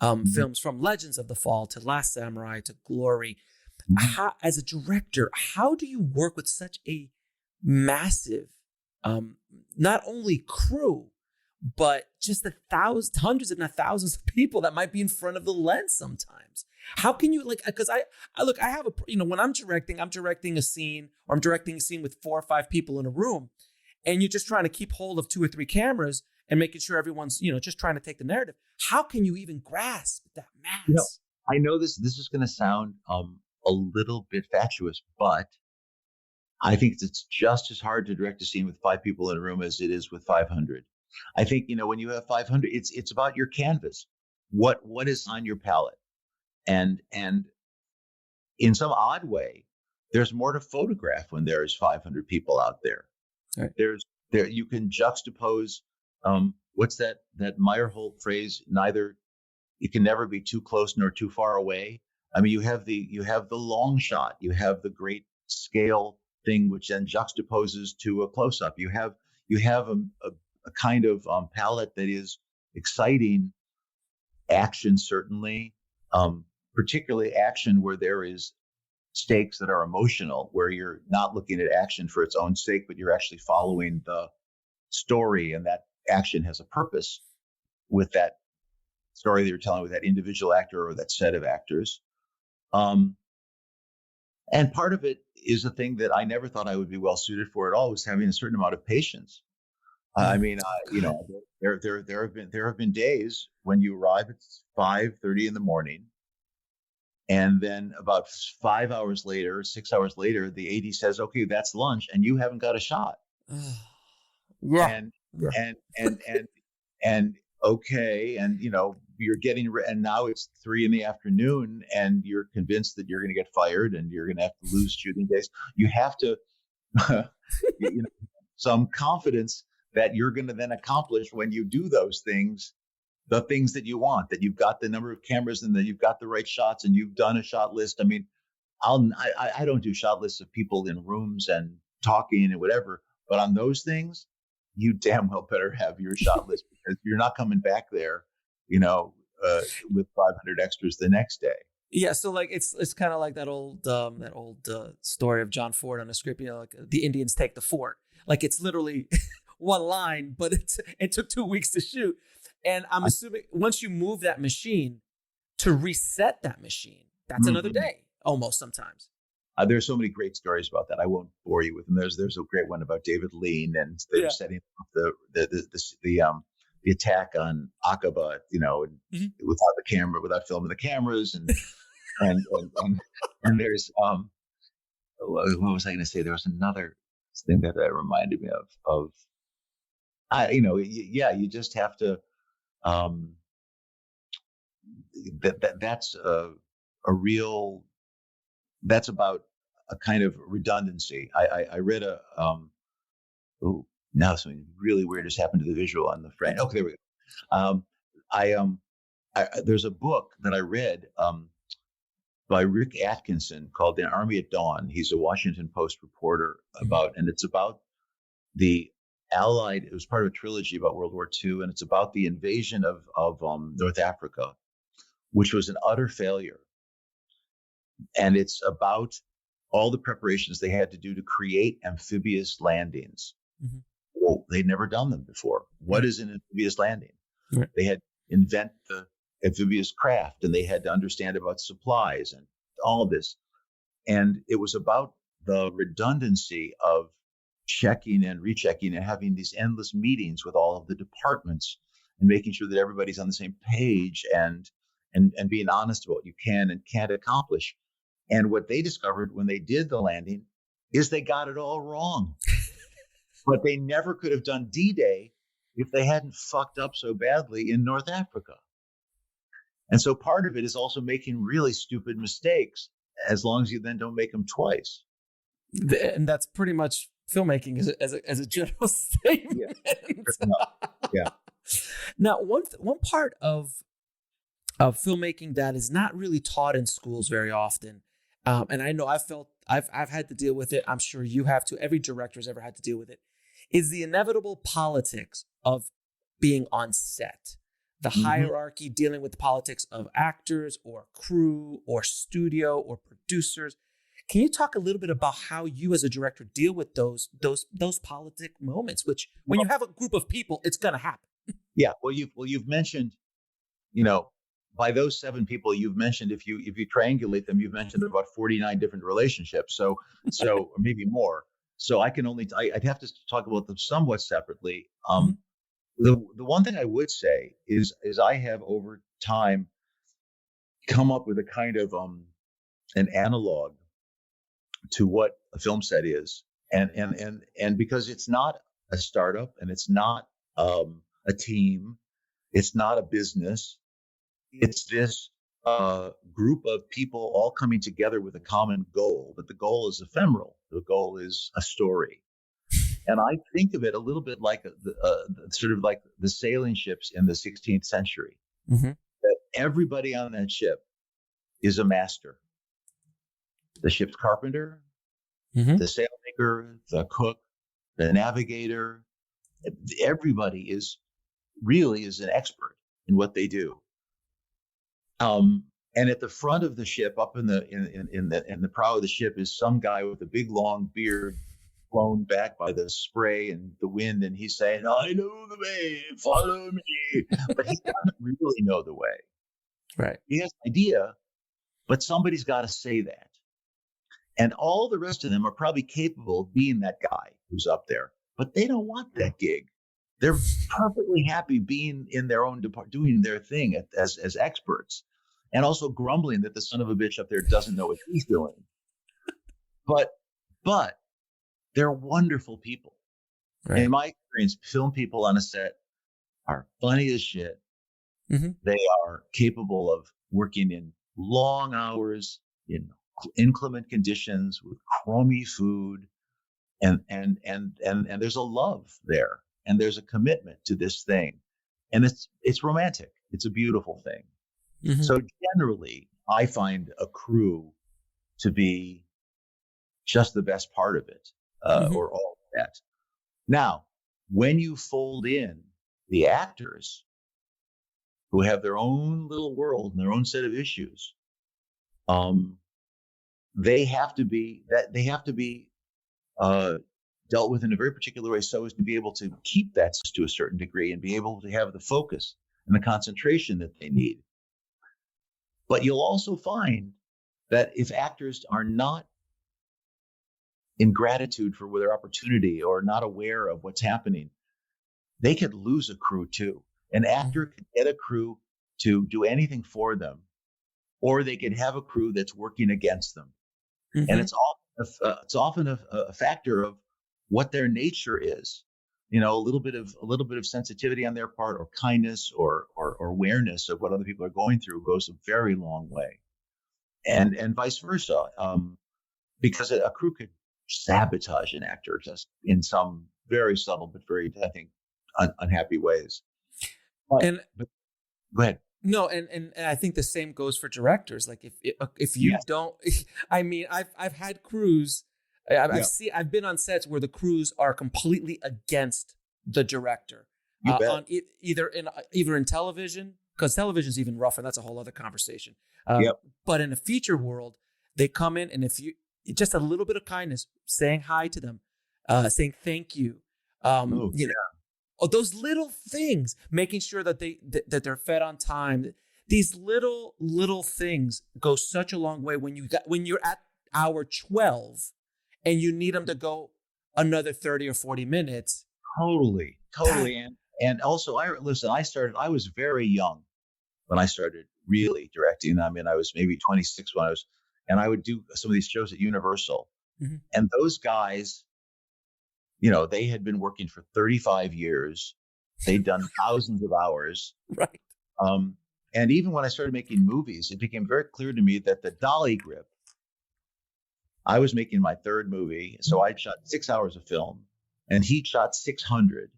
films, from Legends of the Fall to Last Samurai to Glory. How, as a director, how do you work with such a massive, not only crew, but just the thousands, hundreds, if not thousands of people that might be in front of the lens sometimes. How can you because I look, I have when I'm directing a scene, or I'm directing a scene with 4 or 5 people in a room, and you're just trying to keep hold of 2 or 3 cameras and making sure everyone's, just trying to take the narrative. How can you even grasp that mass? I know this is going to sound a little bit fatuous, but I think it's just as hard to direct a scene with 5 people in a room as it is with 500. I think, when you have 500, it's about your canvas. What is on your palette? And in some odd way, there's more to photograph when there is 500 people out there. Right. You can juxtapose, what's that Meyerholt phrase? You can never be too close nor too far away. I mean, you have the long shot, you have the great scale thing, which then juxtaposes to a close up. You have a kind of palette that is exciting, action certainly, particularly action where there is stakes that are emotional, where you're not looking at action for its own sake, but you're actually following the story, and that action has a purpose with that story that you're telling with that individual actor or that set of actors. And part of it is a thing that I never thought I would be well suited for at all, was having a certain amount of patience. I mean, there have been days when you arrive at 5:30 in the morning, and then about 5 hours later, 6 hours later, the AD says, "Okay, that's lunch," and you haven't got a shot. Yeah. And okay, and you're getting, and now it's 3 p.m, and you're convinced that you're going to get fired and you're going to have to lose shooting days. You have to, some confidence that you're going to then accomplish when you do those things, the things that you want, that you've got the number of cameras and that you've got the right shots and you've done a shot list. I mean, I don't do shot lists of people in rooms and talking and whatever, but on those things, you damn well better have your shot list, because you're not coming back there, with 500 extras the next day. Yeah, so it's kind of like that old story of John Ford on a script, like the Indians take the fort. Like, it's literally one line, but it took 2 weeks to shoot. And I'm assuming once you move that machine, to reset that machine, that's another day almost sometimes. There's so many great stories about that. I won't bore you with them. There's a great one about David Lean, and they're setting up the attack on Aqaba, without the camera, without filming the cameras, and and there's what was I going to say? There was another thing that reminded me of you just have to. That's a real. That's about a kind of redundancy. I read now something really weird has happened to the visual on the frame. Okay, there we go. There's a book that I read by Rick Atkinson called "The Army at Dawn." He's a Washington Post reporter and it's about the Allied. It was part of a trilogy about World War II, and it's about the invasion of North Africa, which was an utter failure. And it's about all the preparations they had to do to create amphibious landings. Mm-hmm. Well, they'd never done them before. What is an amphibious landing? Right. They had to invent the amphibious craft, and they had to understand about supplies and all of this. And it was about the redundancy of checking and rechecking and having these endless meetings with all of the departments and making sure that everybody's on the same page and being honest about what you can and can't accomplish. And what they discovered when they did the landing is they got it all wrong. But they never could have done D-Day if they hadn't fucked up so badly in North Africa. And so part of it is also making really stupid mistakes, as long as you then don't make them twice. And that's pretty much filmmaking as a general statement. Yeah. Now, one part of filmmaking that is not really taught in schools very often, and I know I've had to deal with it. I'm sure you have too. Every director has ever had to deal with it. Is the inevitable politics of being on set, the hierarchy, dealing with the politics of actors or crew or studio or producers. Can you talk a little bit about how you as a director deal with those politic moments, which when you have a group of people, it's going to happen? Yeah. Well, you've mentioned, you know, by those 7 people you've mentioned, if you triangulate them, you've mentioned about 49 different relationships. So or maybe more. So I'd have to talk about them somewhat separately. Mhm. The one thing I would say is I have over time come up with a kind of an analog to what a film set is, and because it's not a startup and it's not a team, it's not a business, it's this group of people all coming together with a common goal, but the goal is ephemeral. The goal is a story. And I think of it a little bit like sort of like the sailing ships in the 16th century. Mhm. That everybody on that ship is a master. The ship's carpenter, Mhm. the sailmaker, the cook, the navigator. Everybody is an expert in what they do. And at the front of the ship, up in the prow of the ship, is some guy with a big long beard, blown back by the spray and the wind, and he's saying, "I know the way, follow me," but he doesn't really know the way. Right. He has an idea, but somebody's got to say that. And all the rest of them are probably capable of being that guy who's up there, but they don't want that gig. They're perfectly happy being in their own department, doing their thing as experts, and also grumbling that the son of a bitch up there doesn't know what he's doing. But they're wonderful people. Right. In my experience, film people on a set are funny as shit. Mhm. They are capable of working in long hours, in inclement conditions, with crummy food, and there's a love there, and there's a commitment to this thing, and it's romantic. It's a beautiful thing. Mhm. So generally, I find a crew to be just the best part of it, Mhm. or all of that. Now, when you fold in the actors who have their own little world and their own set of issues, they have to be uh, dealt with in a very particular way, so as to be able to keep that to a certain degree and be able to have the focus and the concentration that they need. But you'll also find that if actors are not in gratitude for their opportunity or not aware of what's happening, they could lose a crew too. An actor could get a crew to do anything for them, or they could have a crew that's working against them. And Mhm. it's often a factor of what their nature is. You know, a little bit of sensitivity on their part, or kindness, or awareness of what other people are going through goes a very long way, and vice versa. Because a crew could sabotage an actor just in some very subtle but very, I think, unhappy ways. And But go ahead. no, and I think the same goes for directors. Like if you Yes. don't, I mean, I've had crews. Yeah. I've been on sets where the crews are completely against the director. You bet. On either in television, because television's even rougher. That's a whole other conversation. Yep. But in a feature world, they come in, and if you just a little bit of kindness, saying hi to them, saying thank you, Oh, you know. Oh, those little things, making sure that that they're fed on time. These little things go such a long way when you're at hour 12 and you need them to go another 30 or 40 minutes. totally. And also, I was very young when I started really directing. I mean, I was maybe 26 and I would do some of these shows at Universal. Mhm. And those guys, you know, they had been working for 35 years. They'd done thousands of hours. Right. And even when I started making movies, it became very clear to me that the dolly grip, I was making my third movie. So I shot 6 hours of film and he shot 600.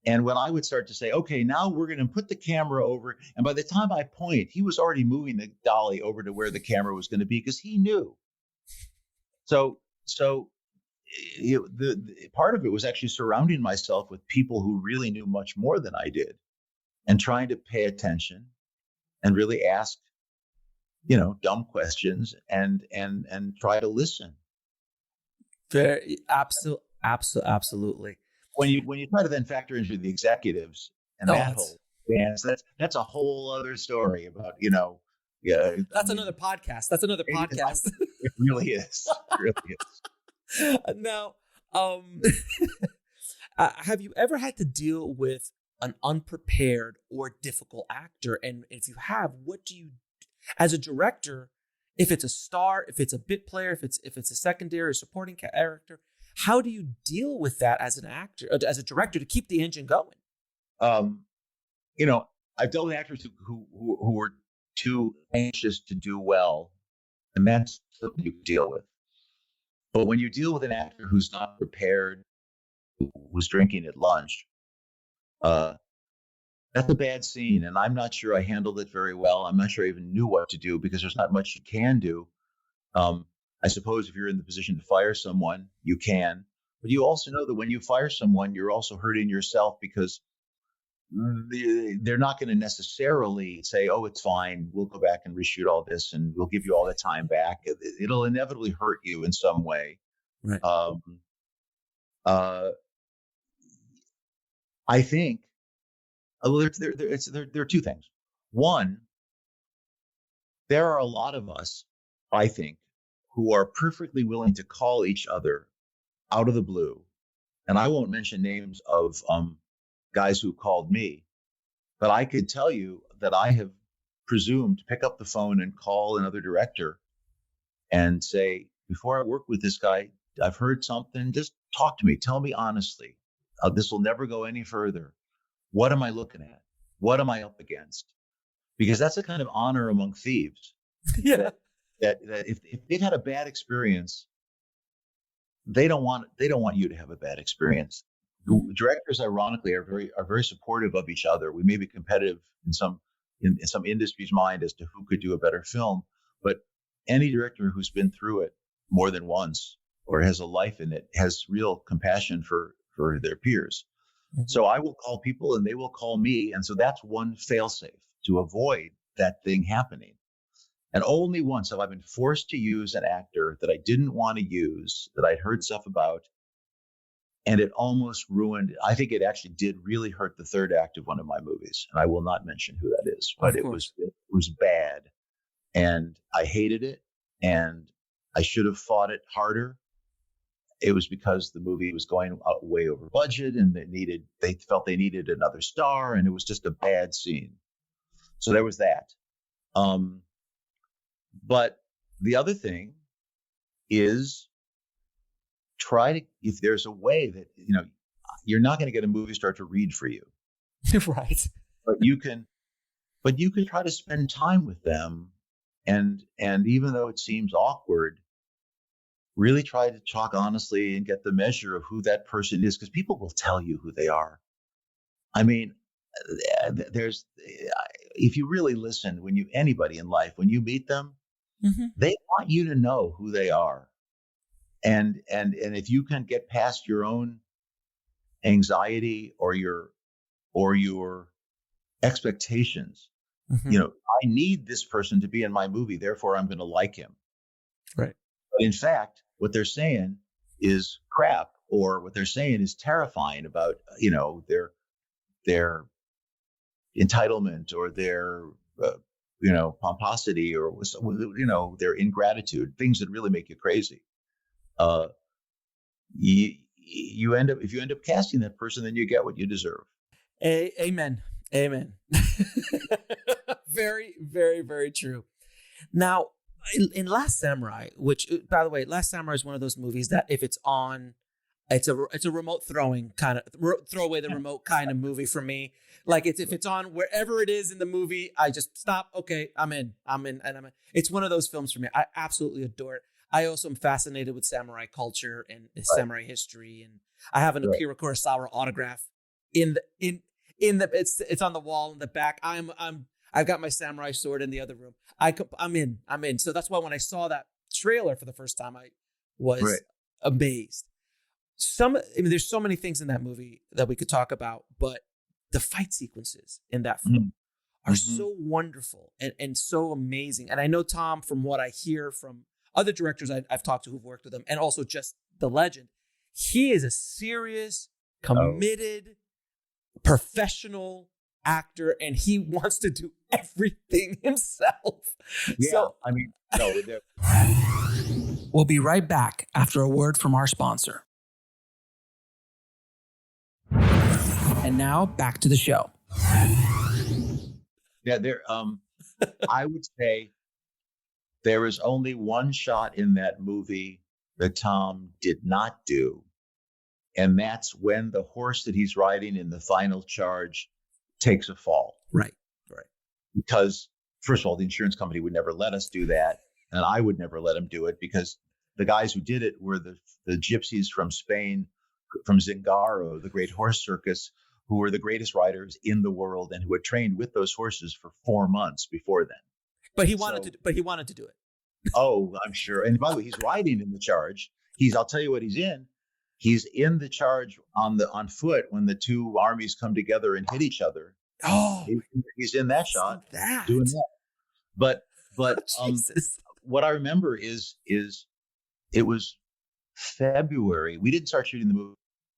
And when I would start to say, okay, now we're going to put the camera over. And by the time I point, he was already moving the dolly over to where the camera was going to be, because he knew. So the part of it was actually surrounding myself with people who really knew much more than I did, and trying to pay attention and really ask, you know, dumb questions and try to listen. Very absolutely. When you try to then factor into the executives and that whole dance. That's a whole other story about, yeah. That's another podcast. That's another podcast. It really is. It really is. Now, have you ever had to deal with an unprepared or difficult actor? And if you have, what do you, as a director, if it's a star, if it's a bit player, if it's a secondary or supporting character, how do you deal with that as an actor, as a director, to keep the engine going? I've dealt with actors who were too anxious to do well, and that's something you deal with. But when you deal with an actor who's not prepared, who's drinking at lunch, that's a bad scene. And I'm not sure I handled it very well. I'm not sure I even knew what to do, because there's not much you can do. I suppose if you're in the position to fire someone, you can. But you also know that when you fire someone, you're also hurting yourself, because they're not going to necessarily say, oh, it's fine, we'll go back and reshoot all this and we'll give you all the time back. It'll inevitably hurt you in some way. Right. I think there are two things. One, there are a lot of us, I think, who are perfectly willing to call each other out of the blue. And I won't mention names of guys who called me, but I could tell you that I have presumed to pick up the phone and call another director and say, before I work with this guy, I've heard something, just talk to me, tell me honestly. This will never go any further. What am I looking at? What am I up against? Because that's a kind of honor among thieves. Yeah. That if they've had a bad experience, they don't want you to have a bad experience. Directors, ironically, are very supportive of each other. We may be competitive in some industry's mind as to who could do a better film, but any director who's been through it more than once or has a life in it has real compassion for their peers. Mm-hmm. So I will call people and they will call me, and so that's one failsafe to avoid that thing happening. And only once have I been forced to use an actor that I didn't want to use, that I'd heard stuff about, and it almost ruined. I think it actually did really hurt the third act of one of my movies, and I will not mention who that is, but it was bad, and I hated it, and I should have fought it harder. It was because the movie was going way over budget, and they felt they needed another star, and it was just a bad scene. So there was that. But the other thing is, if there's a way that, you're not going to get a movie star to read for you. Right. But you can try to spend time with them. And even though it seems awkward, really try to talk honestly and get the measure of who that person is, because people will tell you who they are. I mean, if you really listen, anybody in life, when you meet them, mm-hmm. they want you to know who they are. And if you can get past your own anxiety or your expectations, mm-hmm. I need this person to be in my movie, therefore I'm going to like him. Right. But in fact, what they're saying is crap, or what they're saying is terrifying about, their entitlement or their, pomposity, or, their ingratitude, things that really make you crazy. You end up, if you end up casting that person, then you get what you deserve. Amen. Very, very, very true. Now, in Last Samurai, which, by the way, Last Samurai is one of those movies that if it's on, it's a remote throwing kind of throw away the remote kind of movie for me. Like if it's on wherever it is in the movie, I just stop. Okay, I'm in. It's one of those films for me. I absolutely adore it. I also am fascinated with samurai culture and samurai history, and I have an Akira Kurosawa autograph in the it's on the wall in the back. I've got my samurai sword in the other room. I'm in. So that's why when I saw that trailer for the first time, I was amazed. There's so many things in that movie that we could talk about, but the fight sequences in that film are so wonderful and so amazing. And I know, Tom, from what I hear from other directors I've talked to who've worked with him, and also just the legend, he is a serious, committed professional actor, and he wants to do everything himself. Yeah, So I mean, no, we'll be right back after a word from our sponsor. And now back to the show. yeah, I would say there is only one shot in that movie that Tom did not do. And that's when the horse that he's riding in the final charge takes a fall. Right. Because, first of all, the insurance company would never let us do that. And I would never let him do it because the guys who did it were the gypsies from Spain, from Zingaro, the great horse circus, who were the greatest riders in the world and who had trained with those horses for 4 months before then. But he wanted to do it. Oh, I'm sure. And by the way, he's riding in the charge. I'll tell you what he's in. He's in the charge on foot when the two armies come together and hit each other. Oh, he's in that shot doing that. But what I remember is it was February. We didn't start shooting the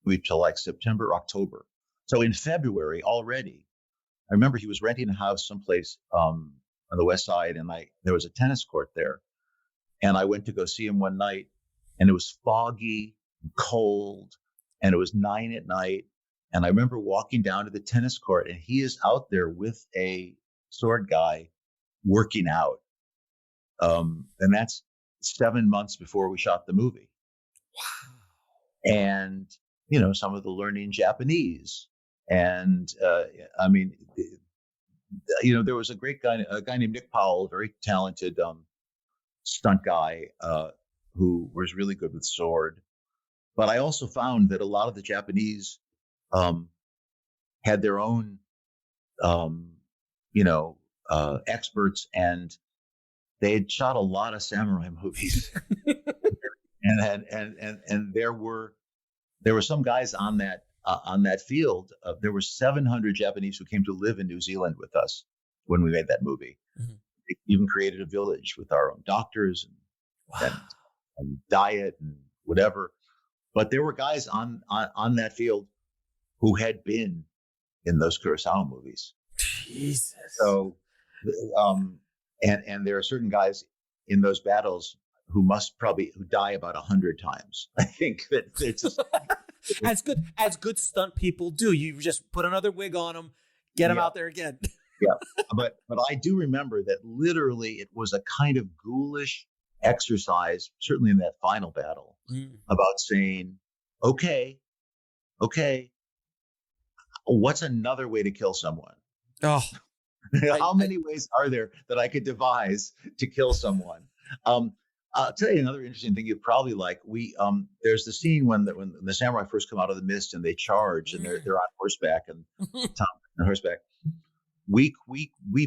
movie till like September, October. So in February already, I remember he was renting a house someplace on the west side, and there was a tennis court there, and I went to go see him one night, and it was foggy, cold, and it was 9 p.m. And I remember walking down to the tennis court, and he is out there with a sword guy working out. And that's 7 months before we shot the movie. Wow. And, some of the learning Japanese. And, I mean, there was a guy named Nick Powell, a very talented stunt guy who was really good with sword. But I also found that a lot of the Japanese had their own, experts, and they had shot a lot of samurai movies, and there were some guys on that field. There were 700 Japanese who came to live in New Zealand with us when we made that movie. Mm-hmm. They even created a village with our own doctors and diet and whatever. But there were guys on that field who had been in those Kurosawa movies. Jesus. So, and there are certain guys in those battles who die about 100 times. I think that it's just as good stunt people do. You just put another wig on them, get them out there again. Yeah, but I do remember that literally it was a kind of ghoulish exercise, certainly in that final battle, about saying, okay, what's another way to kill someone? Oh, how many ways are there that I could devise to kill someone? I'll tell you another interesting thing you'd probably like. There's the scene when the samurai first come out of the mist and they charge and they're on horseback and Tom on horseback. We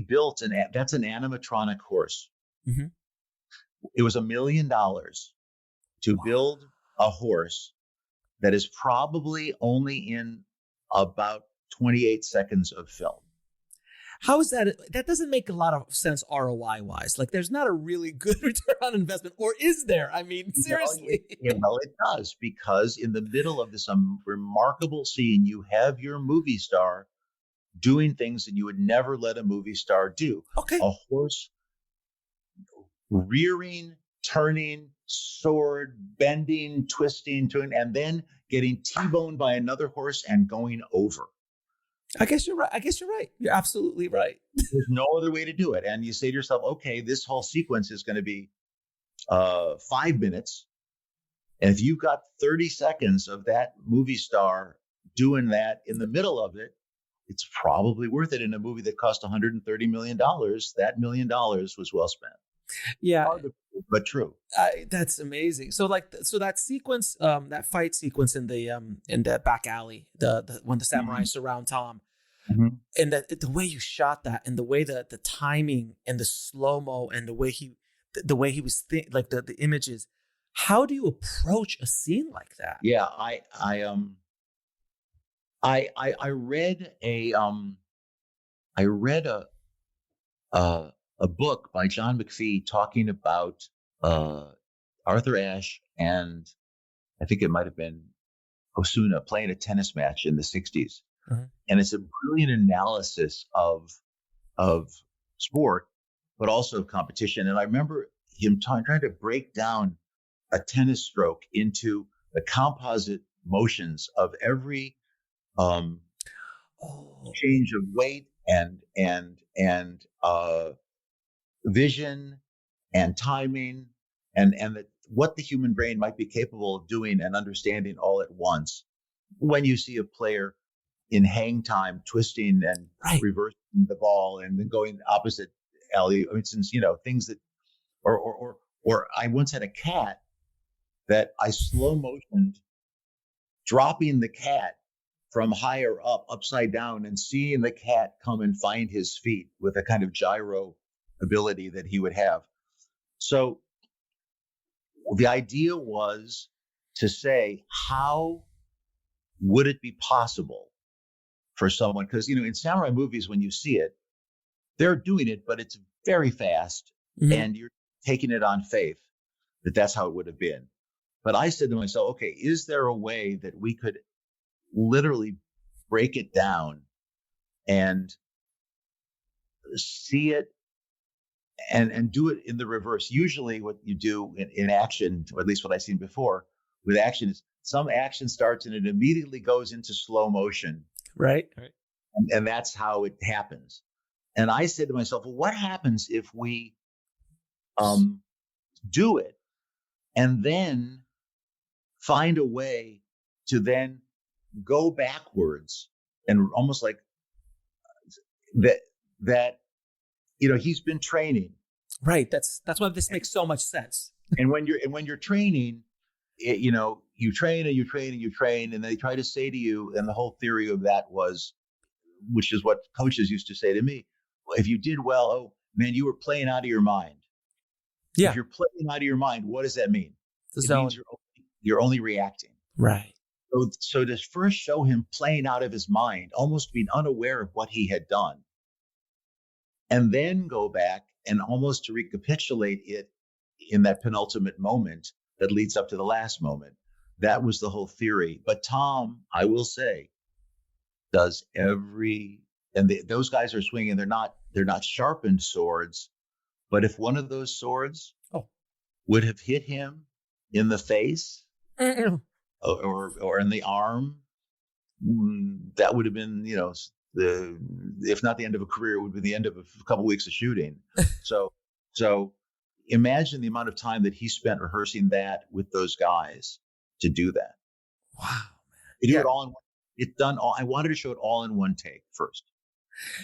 built that's an animatronic horse. Mm-hmm. It was $1 million to build a horse that is probably only in about 28 seconds of film. How is that? That doesn't make a lot of sense ROI wise. Like, there's not a really good return on investment, or is there? I mean, seriously. Well, it does, because in the middle of this remarkable scene, you have your movie star doing things that you would never let a movie star do. Okay. A horse rearing, turning, sword, bending, twisting, and then getting T-boned by another horse and going over. I guess you're right. You're absolutely right. There's no other way to do it. And you say to yourself, okay, this whole sequence is going to be 5 minutes. And if you've got 30 seconds of that movie star doing that in the middle of it, it's probably worth it. In a movie that cost $130 million, that $1 million was well spent. Yeah. But true. That's amazing. So that sequence, that fight sequence in the back alley, the when the samurai surround Tom, and the way you shot that, and the way the timing and the slow-mo and the way he was like the images. How do you approach a scene like that? Yeah, I read a book by John McPhee talking about Arthur Ashe and I think it might have been Osuna playing a tennis match in the 60s. And it's a brilliant analysis of sport, but also of competition. And I remember him trying to break down a tennis stroke into the composite motions of every change of weight and vision and timing and what the human brain might be capable of doing and understanding all at once. When you see a player in hang time twisting and reversing the ball and then going opposite alley, since things that, or I once had a cat that I slow motioned dropping the cat from higher up, upside down, and seeing the cat come and find his feet with a kind of gyro ability that he would have. So the idea was to say, how would it be possible for someone? Because, in samurai movies, when you see it, they're doing it, but it's very fast and you're taking it on faith that that's how it would have been. But I said to myself, okay, is there a way that we could literally break it down and see it and do it in the reverse? Usually what you do in action, or at least what I've seen before with action, is some action starts and it immediately goes into slow motion. Right. And that's how it happens. And I said to myself, well, what happens if we do it and then find a way to then go backwards and almost like that he's been training. Right. That's why this makes so much sense. And when you're training, you train and you train and you train, and they try to say to you, and the whole theory of that was, which is what coaches used to say to me, well, if you did well, oh man, you were playing out of your mind. Yeah. If you're playing out of your mind, what does that mean? It means you're only reacting. Right. So to first show him playing out of his mind, almost being unaware of what he had done, and then go back and almost to recapitulate it in that penultimate moment that leads up to the last moment. That was the whole theory. But Tom, I will say, does those guys are swinging. They're not sharpened swords, but if one of those swords would have hit him in the face or in the arm, that would have been, if not the end of a career, it would be the end of a couple of weeks of shooting. So imagine the amount of time that he spent rehearsing that with those guys to do that. Wow, man. They do it all in one. It's done all. I wanted to show it all in one take first.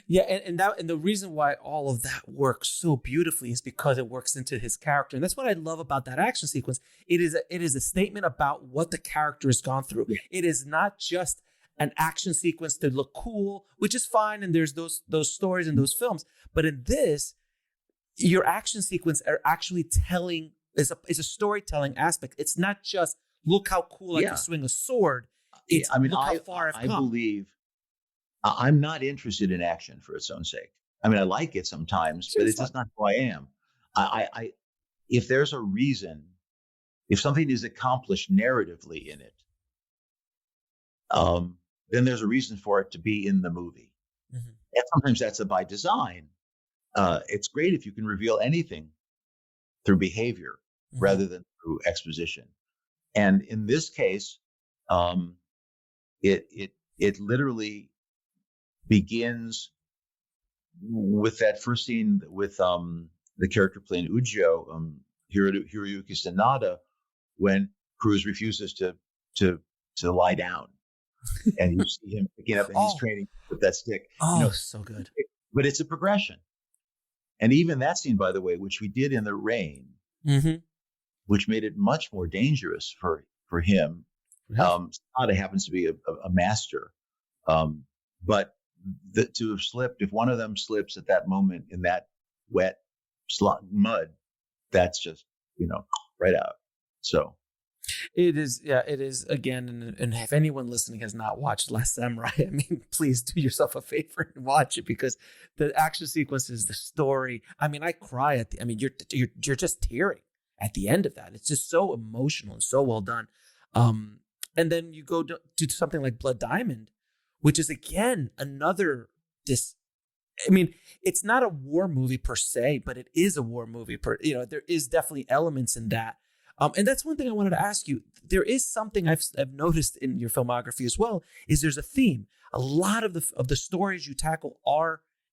Yeah, and the reason why all of that works so beautifully is because it works into his character, and that's what I love about that action sequence. It is a statement about what the character has gone through. Yeah. It is not just an action sequence to look cool, which is fine, and there's those stories in those films. But in this, your action sequence are actually telling is a storytelling aspect. It's not just look how cool I can swing a sword. It's look how far I've come. I believe. I'm not interested in action for its own sake. I mean, I like it sometimes, but it's just not who I am. If there's a reason, if something is accomplished narratively in it, then there's a reason for it to be in the movie. Mm-hmm. And sometimes that's by design. It's great if you can reveal anything through behavior rather than through exposition. And in this case, it literally begins with that first scene with the character playing Ujio, Hiroyuki Sanada, when Cruz refuses to lie down, and you see him picking up and he's training with that stick. So good. But it's a progression, and even that scene, by the way, which we did in the rain, which made it much more dangerous for him. Sanada happens to be a master, but to have slipped, if one of them slips at that moment in that wet mud, that's just, right out. So it is again. And if anyone listening has not watched Last Samurai, I mean, please do yourself a favor and watch it, because the action sequences, the story, I mean, I cry you're just tearing at the end of that. It's just so emotional and so well done. And then you go to something like Blood Diamond, which is again another it's not a war movie per se, but it is a war movie. There is definitely elements in that. And that's one thing I wanted to ask you. There is something I've noticed in your filmography as well, is there's a theme. A lot of the stories you tackle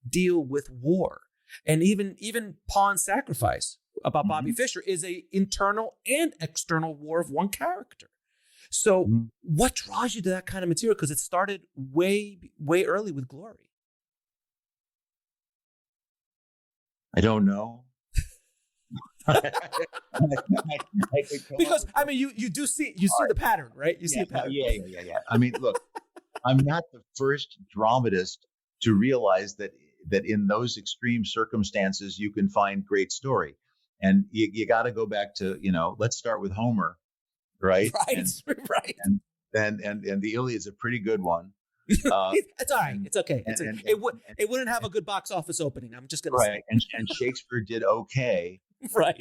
deal with war. And even Pawn Sacrifice about Bobby Fischer is a internal and external war of one character. So what draws you to that kind of material? Because it started way, way early with Glory. I don't know. Because you do see the pattern, right? You see a pattern. Yeah. I mean, look, I'm not the first dramatist to realize that in those extreme circumstances you can find great story, and you got to go back to let's start with Homer, right? Right. And the Iliad's a pretty good one. It's all right. It's okay. It wouldn't have a good box office opening. I'm just gonna say. And Shakespeare did okay, right,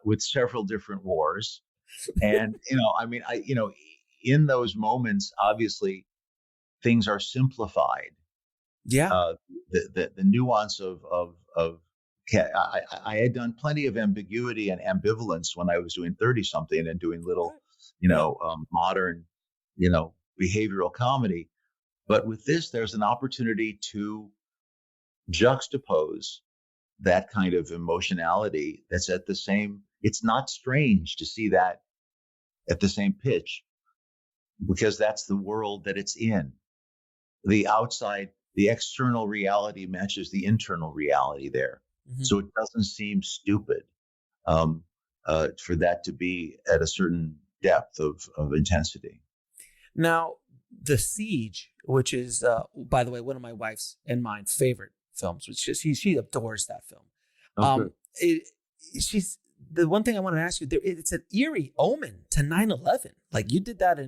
with several different wars, and in those moments, obviously, things are simplified. Yeah. The nuance of I had done plenty of ambiguity and ambivalence when I was doing 30-something and doing little, modern, behavioral comedy. But with this, there's an opportunity to juxtapose that kind of emotionality that's at the same. It's not strange to see that at the same pitch, because that's the world that it's in. The external reality matches the internal reality there. Mm-hmm. So it doesn't seem stupid for that to be at a certain depth of intensity. Now, The Siege, which is, by the way, one of my wife's and mine favorite films, which is she adores that film. She's the one thing I want to ask you there. It's an eerie omen to 9/11. Like, you did that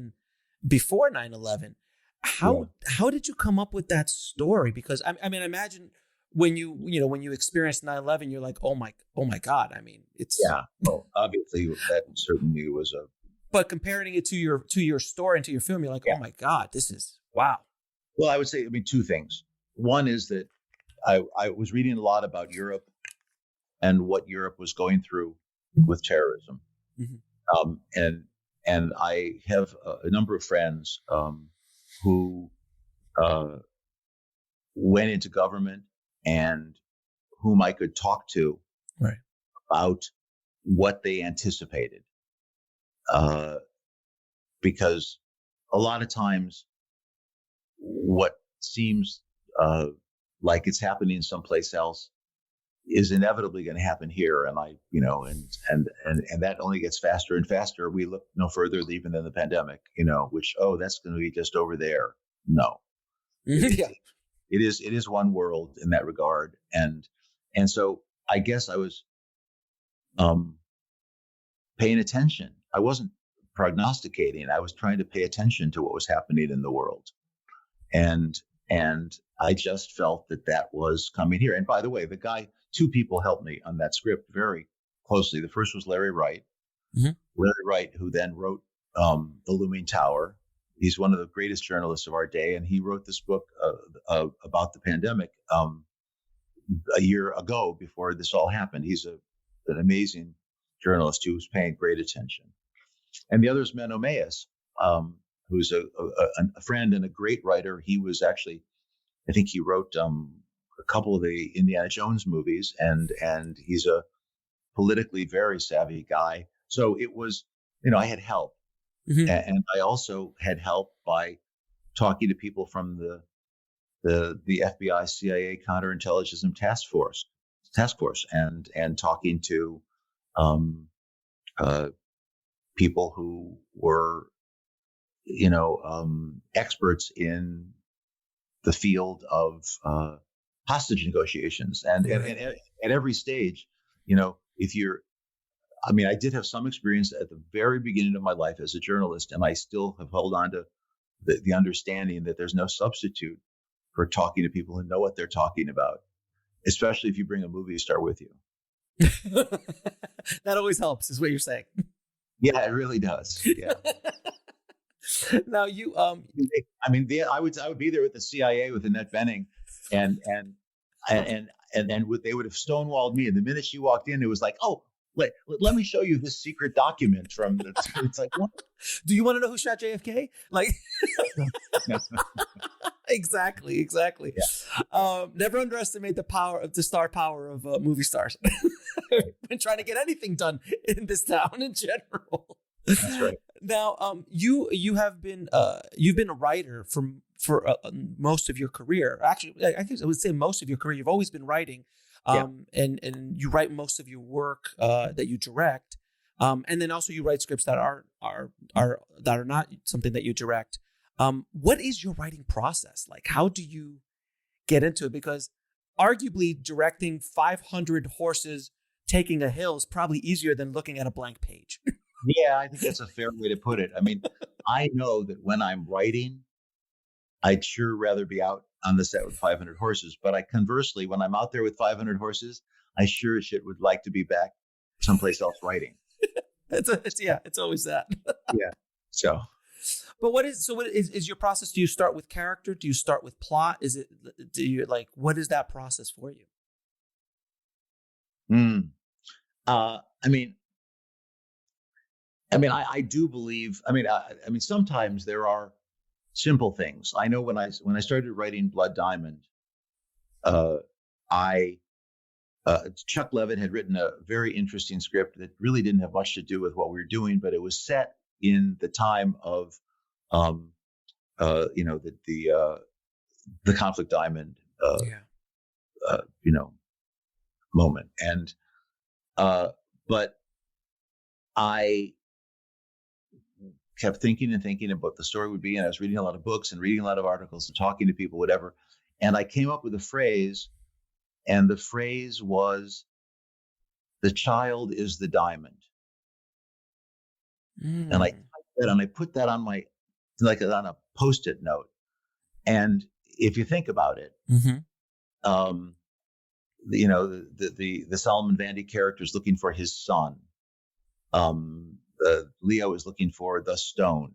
before 9/11. How did you come up with that story? Because I imagine when you experienced 9/11, you're like, oh my God. I mean, it's Well, obviously that certainly was a. But comparing it to your story and to your film, you're like, oh my God, this is wow. Well, I would say, two things. One is that I was reading a lot about Europe and what Europe was going through with terrorism, and I have a number of friends who went into government and whom I could talk to about what they anticipated. Because a lot of times what seems like it's happening someplace else is inevitably going to happen here. And and that only gets faster and faster. We look no further even than the pandemic, which, that's going to be just over there. No, it is one world in that regard. And so I guess I was paying attention. I wasn't prognosticating. I was trying to pay attention to what was happening in the world. And I just felt that was coming here. And by the way, two people helped me on that script very closely. The first was Larry Wright. Mm-hmm. Larry Wright, who then wrote The Looming Tower. He's one of the greatest journalists of our day. And he wrote this book about the pandemic a year ago before this all happened. He's an amazing journalist who was paying great attention. And the other is Menno Meyjes, who's a friend and a great writer. He was actually, I think he wrote a couple of the Indiana Jones movies, and he's a politically very savvy guy. So it was, I had help. Mm-hmm. And I also had help by talking to people from the FBI, CIA counterintelligence task force, and talking to people who were, experts in the field of hostage negotiations. And at every stage, I did have some experience at the very beginning of my life as a journalist, and I still have held on to the understanding that there's no substitute for talking to people who know what they're talking about, especially if you bring a movie star with you. That always helps, is what you're saying. Yeah, it really does. Yeah. Now you I would be there with the CIA with Annette Bening, and they would have stonewalled me. And the minute she walked in, it was like, oh, let me show you this secret document from the. It's like, what? Do you want to know who shot JFK? Like, exactly. Yeah. Never underestimate the star power of movie stars. Been trying to get anything done in this town in general. That's right. Now, you have been you've been a writer for most of your career. Actually, I think I would say most of your career. You've always been writing, and you write most of your work that you direct, and then also you write scripts that are not something that you direct. What is your writing process like? How do you get into it? Because arguably, directing 500 horses taking a hill is probably easier than looking at a blank page. Yeah, I think that's a fair way to put it. I mean, I know that when I'm writing, I'd sure rather be out on the set with 500 horses. But conversely, when I'm out there with 500 horses, I sure as shit would like to be back someplace else writing. It's always that. Yeah. So. But what is your process? Do you start with character? Do you start with plot? What is that process for you? I do believe. Sometimes there are simple things. I know when I started writing Blood Diamond, Chuck Levitt had written a very interesting script that really didn't have much to do with what we were doing, but it was set in the time of, the conflict diamond, moment, and but I kept thinking about what the story would be, and I was reading a lot of books and reading a lot of articles and talking to people, whatever, and I came up with a phrase, and the phrase was, "The child is the diamond." And I typed that, and I put that on my, like on a Post-it note. And if you think about it, the Solomon Vandy character is looking for his son. Leo is looking for the stone.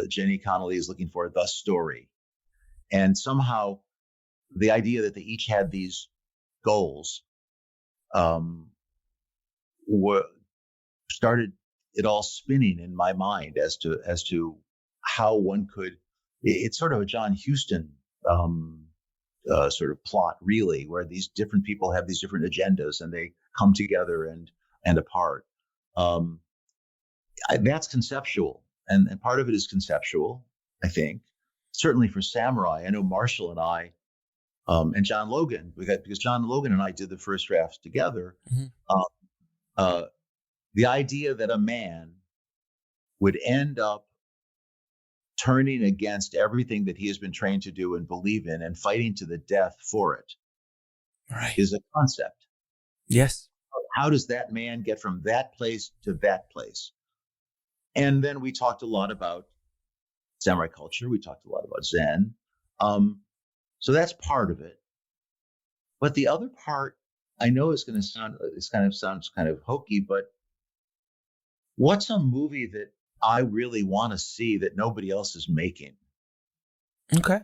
Jenny Connolly is looking for the story. And somehow the idea that they each had these goals started it all spinning in my mind as to how one could. It's sort of a John Huston sort of plot, really, where these different people have these different agendas and they come together and apart. That's conceptual, and part of it is conceptual, I think. Certainly for Samurai, I know Marshall and I, and John Logan, because John Logan and I did the first drafts together. The idea that a man would end up turning against everything that he has been trained to do and believe in and fighting to the death for it, right, is a concept. Yes. How does that man get from that place to that place? And then we talked a lot about samurai culture. We talked a lot about Zen. So that's part of it. But the other part, I know it's going to sounds kind of hokey, but what's a movie that I really want to see that nobody else is making? Okay.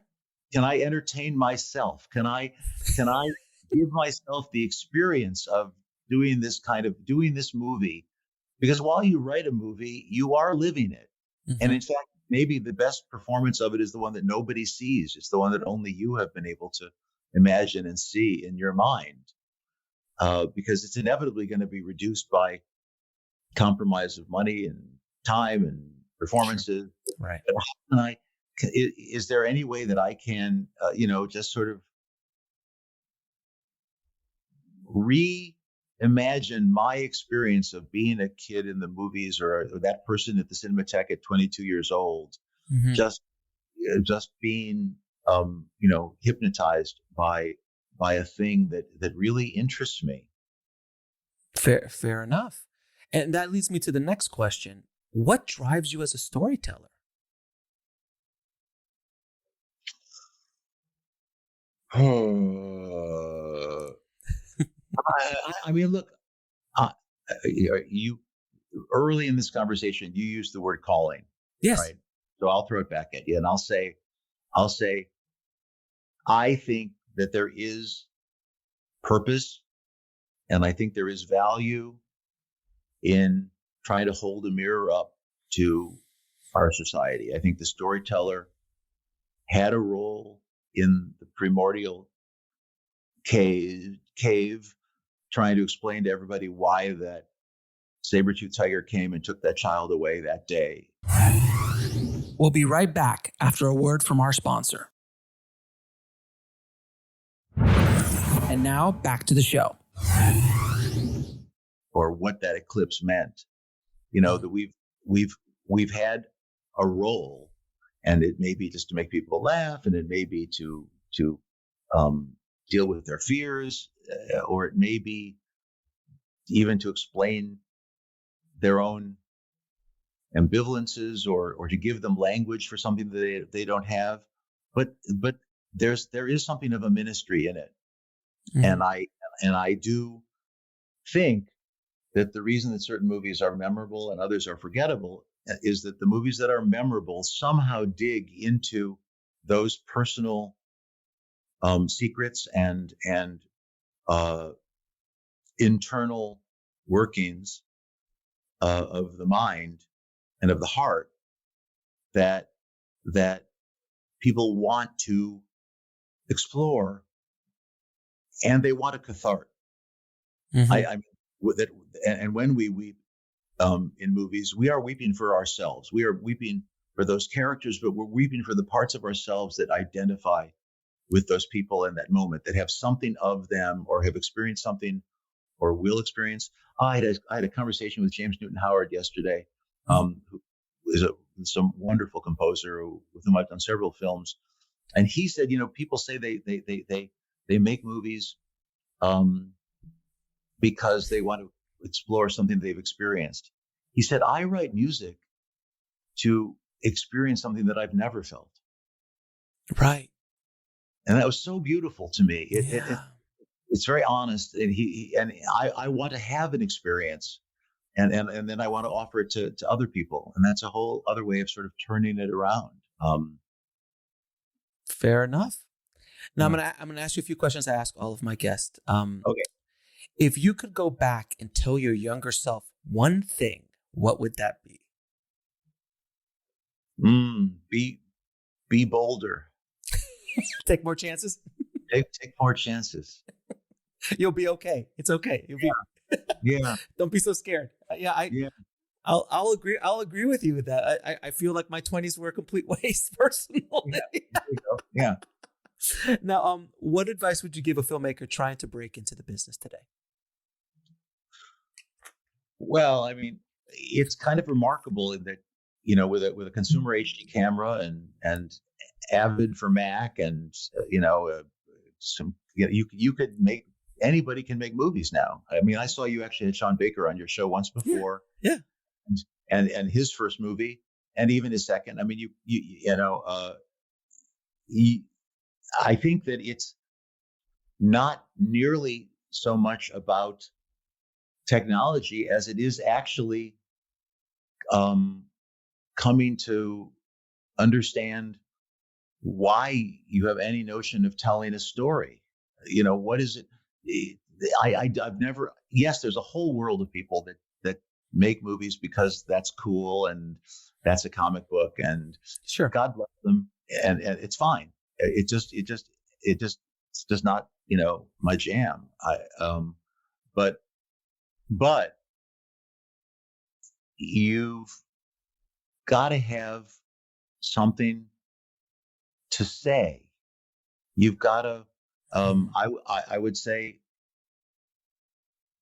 Can I entertain myself? Can I give myself the experience of doing this movie? Because while you write a movie, you are living it. Mm-hmm. And in fact, maybe the best performance of it is the one that nobody sees. It's the one that only you have been able to imagine and see in your mind. Because it's inevitably going to be reduced by compromise of money and time and performances. Sure. Right. But is there any way that I can, just sort of reimagine my experience of being a kid in the movies or that person at the Cinematheque at 22 years old, mm-hmm. just being, hypnotized by a thing that really interests me. Fair enough. And that leads me to the next question. What drives you as a storyteller? Look, you early in this conversation, you used the word calling. Yes. Right? So I'll throw it back at you, and I'll say, I think that there is purpose, and I think there is value in trying to hold a mirror up to our society. I think the storyteller had a role in the primordial cave trying to explain to everybody why that saber-toothed tiger came and took that child away that day. We'll be right back after a word from our sponsor. And now back to the show. Or what that eclipse meant. You know, that we've had a role, and it may be just to make people laugh, and it may be to deal with their fears, or it may be even to explain their own ambivalences, or to give them language for something that they don't have. But there is something of a ministry in it. Mm-hmm. And I do think that the reason that certain movies are memorable and others are forgettable is that the movies that are memorable somehow dig into those personal secrets and internal workings of the mind and of the heart that people want to explore, and they want a cathartic. Mm-hmm. I mean, and when we weep in movies, we are weeping for ourselves. We are weeping for those characters, but we're weeping for the parts of ourselves that identify with those people in that moment, that have something of them, or have experienced something, or will experience. I had a conversation with James Newton Howard yesterday, who is some wonderful composer with whom I've done several films, and he said, you know, people say they make movies because they want to explore something they've experienced. He said, I write music to experience something that I've never felt. Right. And that was so beautiful to me. It's very honest. And I want to have an experience, and then I want to offer it to other people. And that's a whole other way of sort of turning it around. Fair enough. Now I'm gonna ask you a few questions I ask all of my guests. Okay. If you could go back and tell your younger self one thing, what would that be? Be bolder. Take more chances. Take more chances. You'll be okay. It's okay. You'll be. Yeah. Don't be so scared. I'll agree. I'll agree with you with that. I feel like my 20s were a complete waste personally. Yeah. Now, what advice would you give a filmmaker trying to break into the business today? Well, I mean, it's kind of remarkable in that, you know, with a consumer HD camera and Avid for Mac, and you could make, anybody can make movies now. I mean, I saw you actually had Sean Baker on your show once before. Yeah. And his first movie, and even his second. I mean, I think that it's not nearly so much about technology as it is actually coming to understand why you have any notion of telling a story. You know, what is it? I've never. Yes, there's a whole world of people that make movies because that's cool and that's a comic book, and sure, God bless them, and it's fine. It just does not, you know, my jam. But you've got to have something to say. You've got to. I would say,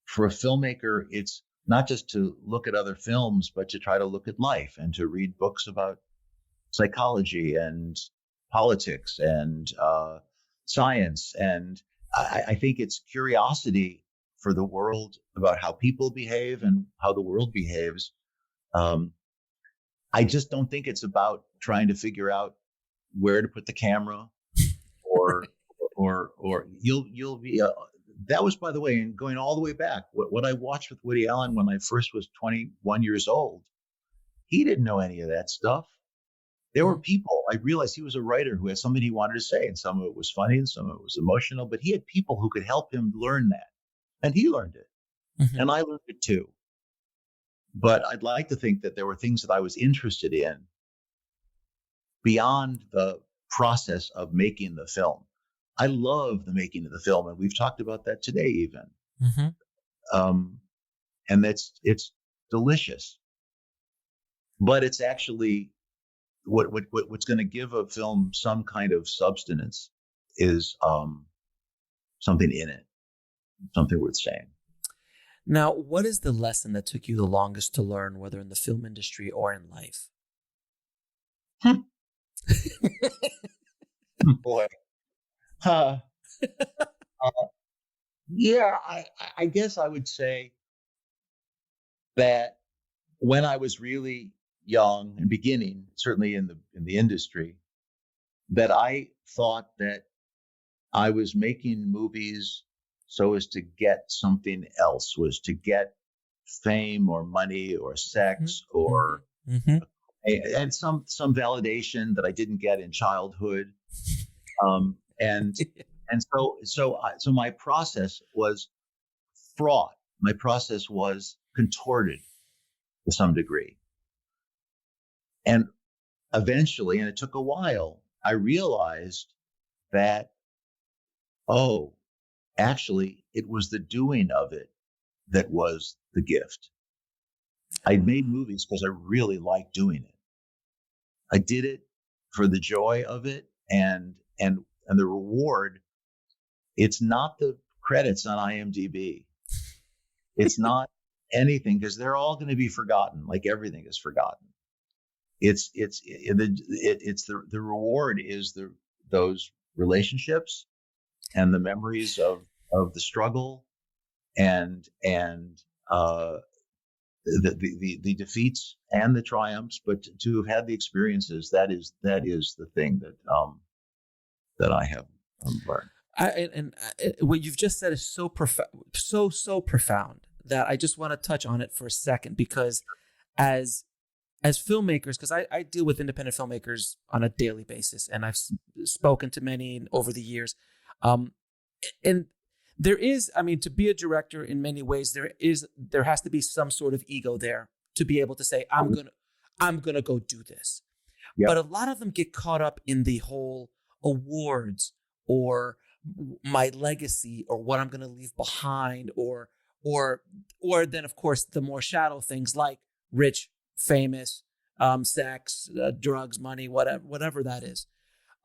for a filmmaker, it's not just to look at other films, but to try to look at life and to read books about psychology and politics and science. And I think it's curiosity for the world about how people behave and how the world behaves. I just don't think it's about trying to figure out where to put the camera, or you'll be. That was, by the way, and going all the way back, what I watched with Woody Allen when I first was 21 years old. He didn't know any of that stuff. There were people, I realized he was a writer who had something he wanted to say, and some of it was funny and some of it was emotional, but he had people who could help him learn that. And he learned it. Mhm. And I learned it too. But I'd like to think that there were things that I was interested in beyond the process of making the film. I love the making of the film, and we've talked about that today even. Mhm. And it's delicious. But it's actually what's going to give a film some kind of substance is something in it, something worth saying. Now, what is the lesson that took you the longest to learn, whether in the film industry or in life? Boy. Uh, yeah, I guess I would say that when I was really young and beginning, certainly in the industry, that I thought that I was making movies so as to get something else, was to get fame or money or sex or Mhm. and some validation that I didn't get in childhood. And so my process was fraught. My process was contorted to some degree. And eventually, and it took a while, I realized that, oh, actually, it was the doing of it that was the gift. I made movies because I really liked doing it. I did it for the joy of it and the reward. It's not the credits on IMDb. It's not anything, because they're all going to be forgotten, like everything is forgotten. It's the reward is those relationships and the memories of the struggle and the defeats and the triumphs, but to have had the experiences, that is the thing that I have learned. What you've just said is so profound, so profound that I just want to touch on it for a second, because as filmmakers, because I deal with independent filmmakers on a daily basis, and I've spoken to many over the years, and there is, I mean, to be a director in many ways, there has to be some sort of ego there to be able to say, I'm gonna go do this. Yep. But a lot of them get caught up in the whole awards or my legacy or what I'm gonna leave behind, or then of course the more shadow things like rich, famous, sex, drugs, money, whatever that is.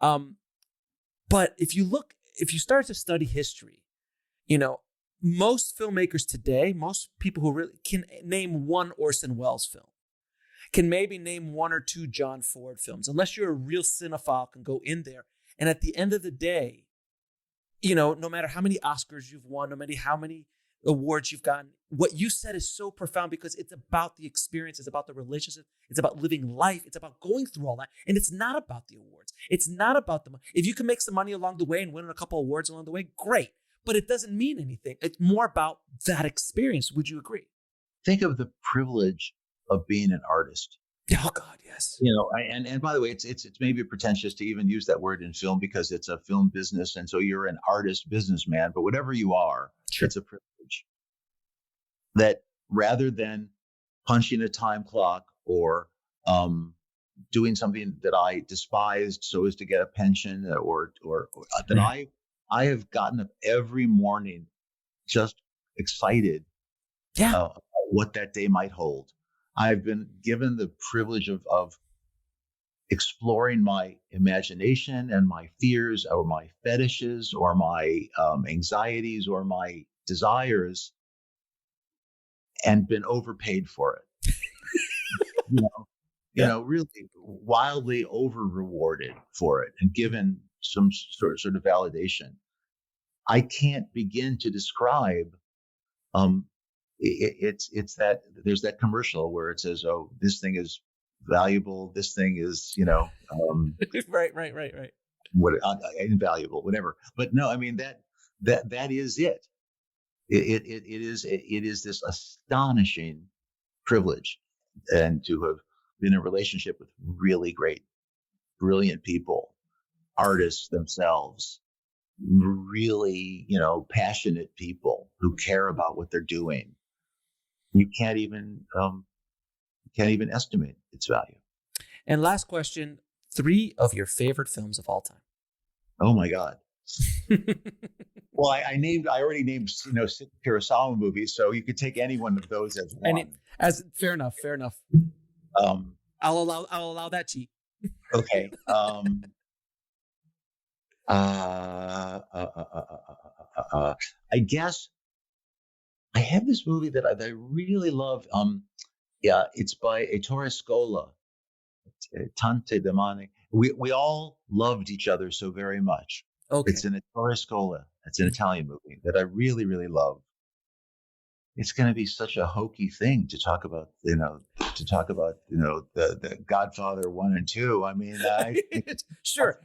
But if you start to study history, most filmmakers today, most people who really can name one Orson Welles film, can maybe name one or two John Ford films, unless you're a real cinephile, can go in there. And at the end of the day, no matter how many Oscars you've won, no matter how many awards you've gotten, what you said is so profound, because it's about the experience, it's about the relationship, it's about living life, it's about going through all that. And it's not about the awards. It's not about the money. If you can make some money along the way and win a couple awards along the way, great. But it doesn't mean anything. It's more about that experience. Would you agree? Think of the privilege of being an artist. Oh God, yes. And by the way, it's maybe pretentious to even use that word in film, because it's a film business, and so you're an artist businessman. But whatever you are, sure, it's a privilege. That rather than punching a time clock or doing something that I despised so as to get a pension, or that right. I have gotten up every morning just excited about what that day might hold. I've been given the privilege of exploring my imagination and my fears, or my fetishes, or my anxieties, or my desires, and been overpaid for it. Really wildly over rewarded for it, and given some sort of validation. I can't begin to describe. It's that there's that commercial where it says, "Oh, this thing is valuable. This thing is, right. What invaluable, whatever." But no, I mean that is it. It is this astonishing privilege, and to have been in a relationship with really great brilliant people, artists themselves, really, passionate people who care about what they're doing. You can't even estimate its value. And last question, 3 of your favorite films of all time. Oh my God. Well, I already named, 6 Kurosawa movies, so you could take any one of those as one. Fair enough. I'll allow that cheat. Okay. I guess I have this movie that I really love. It's by Ettore Scola, Tante Demane. We all loved each other so very much. Okay. It's an Ettore Scola. It's an Italian movie that I really, really love. It's going to be such a hokey thing to talk about, the Godfather 1 and 2. I mean, sure.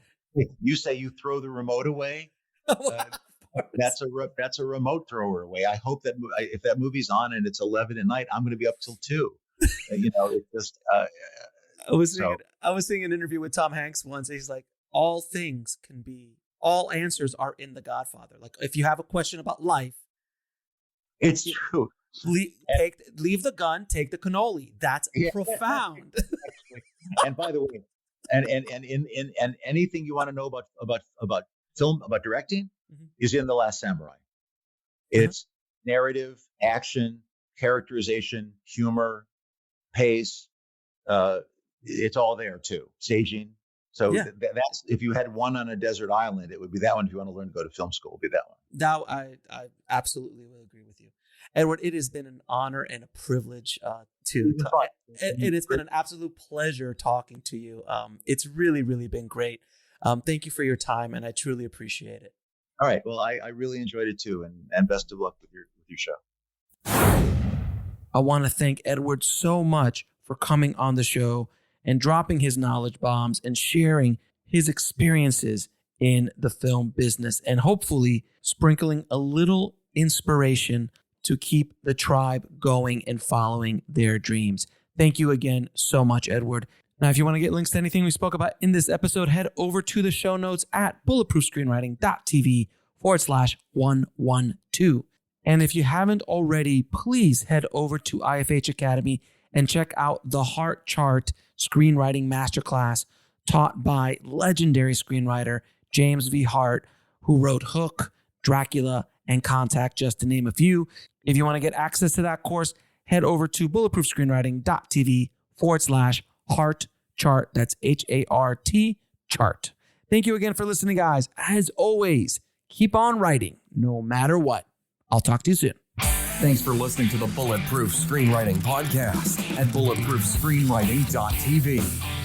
You say you throw the remote away. That's a remote thrower away. I hope that if that movie's on and it's 11 at night, I'm going to be up till 2. It's just. I was seeing an interview with Tom Hanks once. And he's like, all answers are in The Godfather. Like, if you have a question about life, it's true. Leave the gun, take the cannoli. That's profound. And by the way, and anything you want to know about film, about directing, is in The Last Samurai. It's narrative, action, characterization, humor, pace. It's all there too. Staging. So that's, if you had one on a desert island, it would be that one. If you want to learn to go to film school, it would be that one. Now, I absolutely will agree with you. Edward, it has been an honor and a privilege it's been an absolute pleasure talking to you. It's really, really been great. Thank you for your time, and I truly appreciate it. All right. Well, I really enjoyed it too, and best of luck with your show. I want to thank Edward so much for coming on the show and dropping his knowledge bombs and sharing his experiences in the film business, and hopefully sprinkling a little inspiration to keep the tribe going and following their dreams. Thank you again so much, Edward. Now, if you want to get links to anything we spoke about in this episode, head over to the show notes at bulletproofscreenwriting.tv/112. And if you haven't already, please head over to IFH Academy and check out the Heart Chart Screenwriting Masterclass taught by legendary screenwriter James V. Hart, who wrote Hook, Dracula, and Contact, just to name a few. If you want to get access to that course, head over to bulletproofscreenwriting.tv/Heart Chart. That's HART chart. Thank you again for listening, guys. As always, keep on writing, no matter what. I'll talk to you soon. Thanks for listening to the Bulletproof Screenwriting Podcast at bulletproofscreenwriting.tv.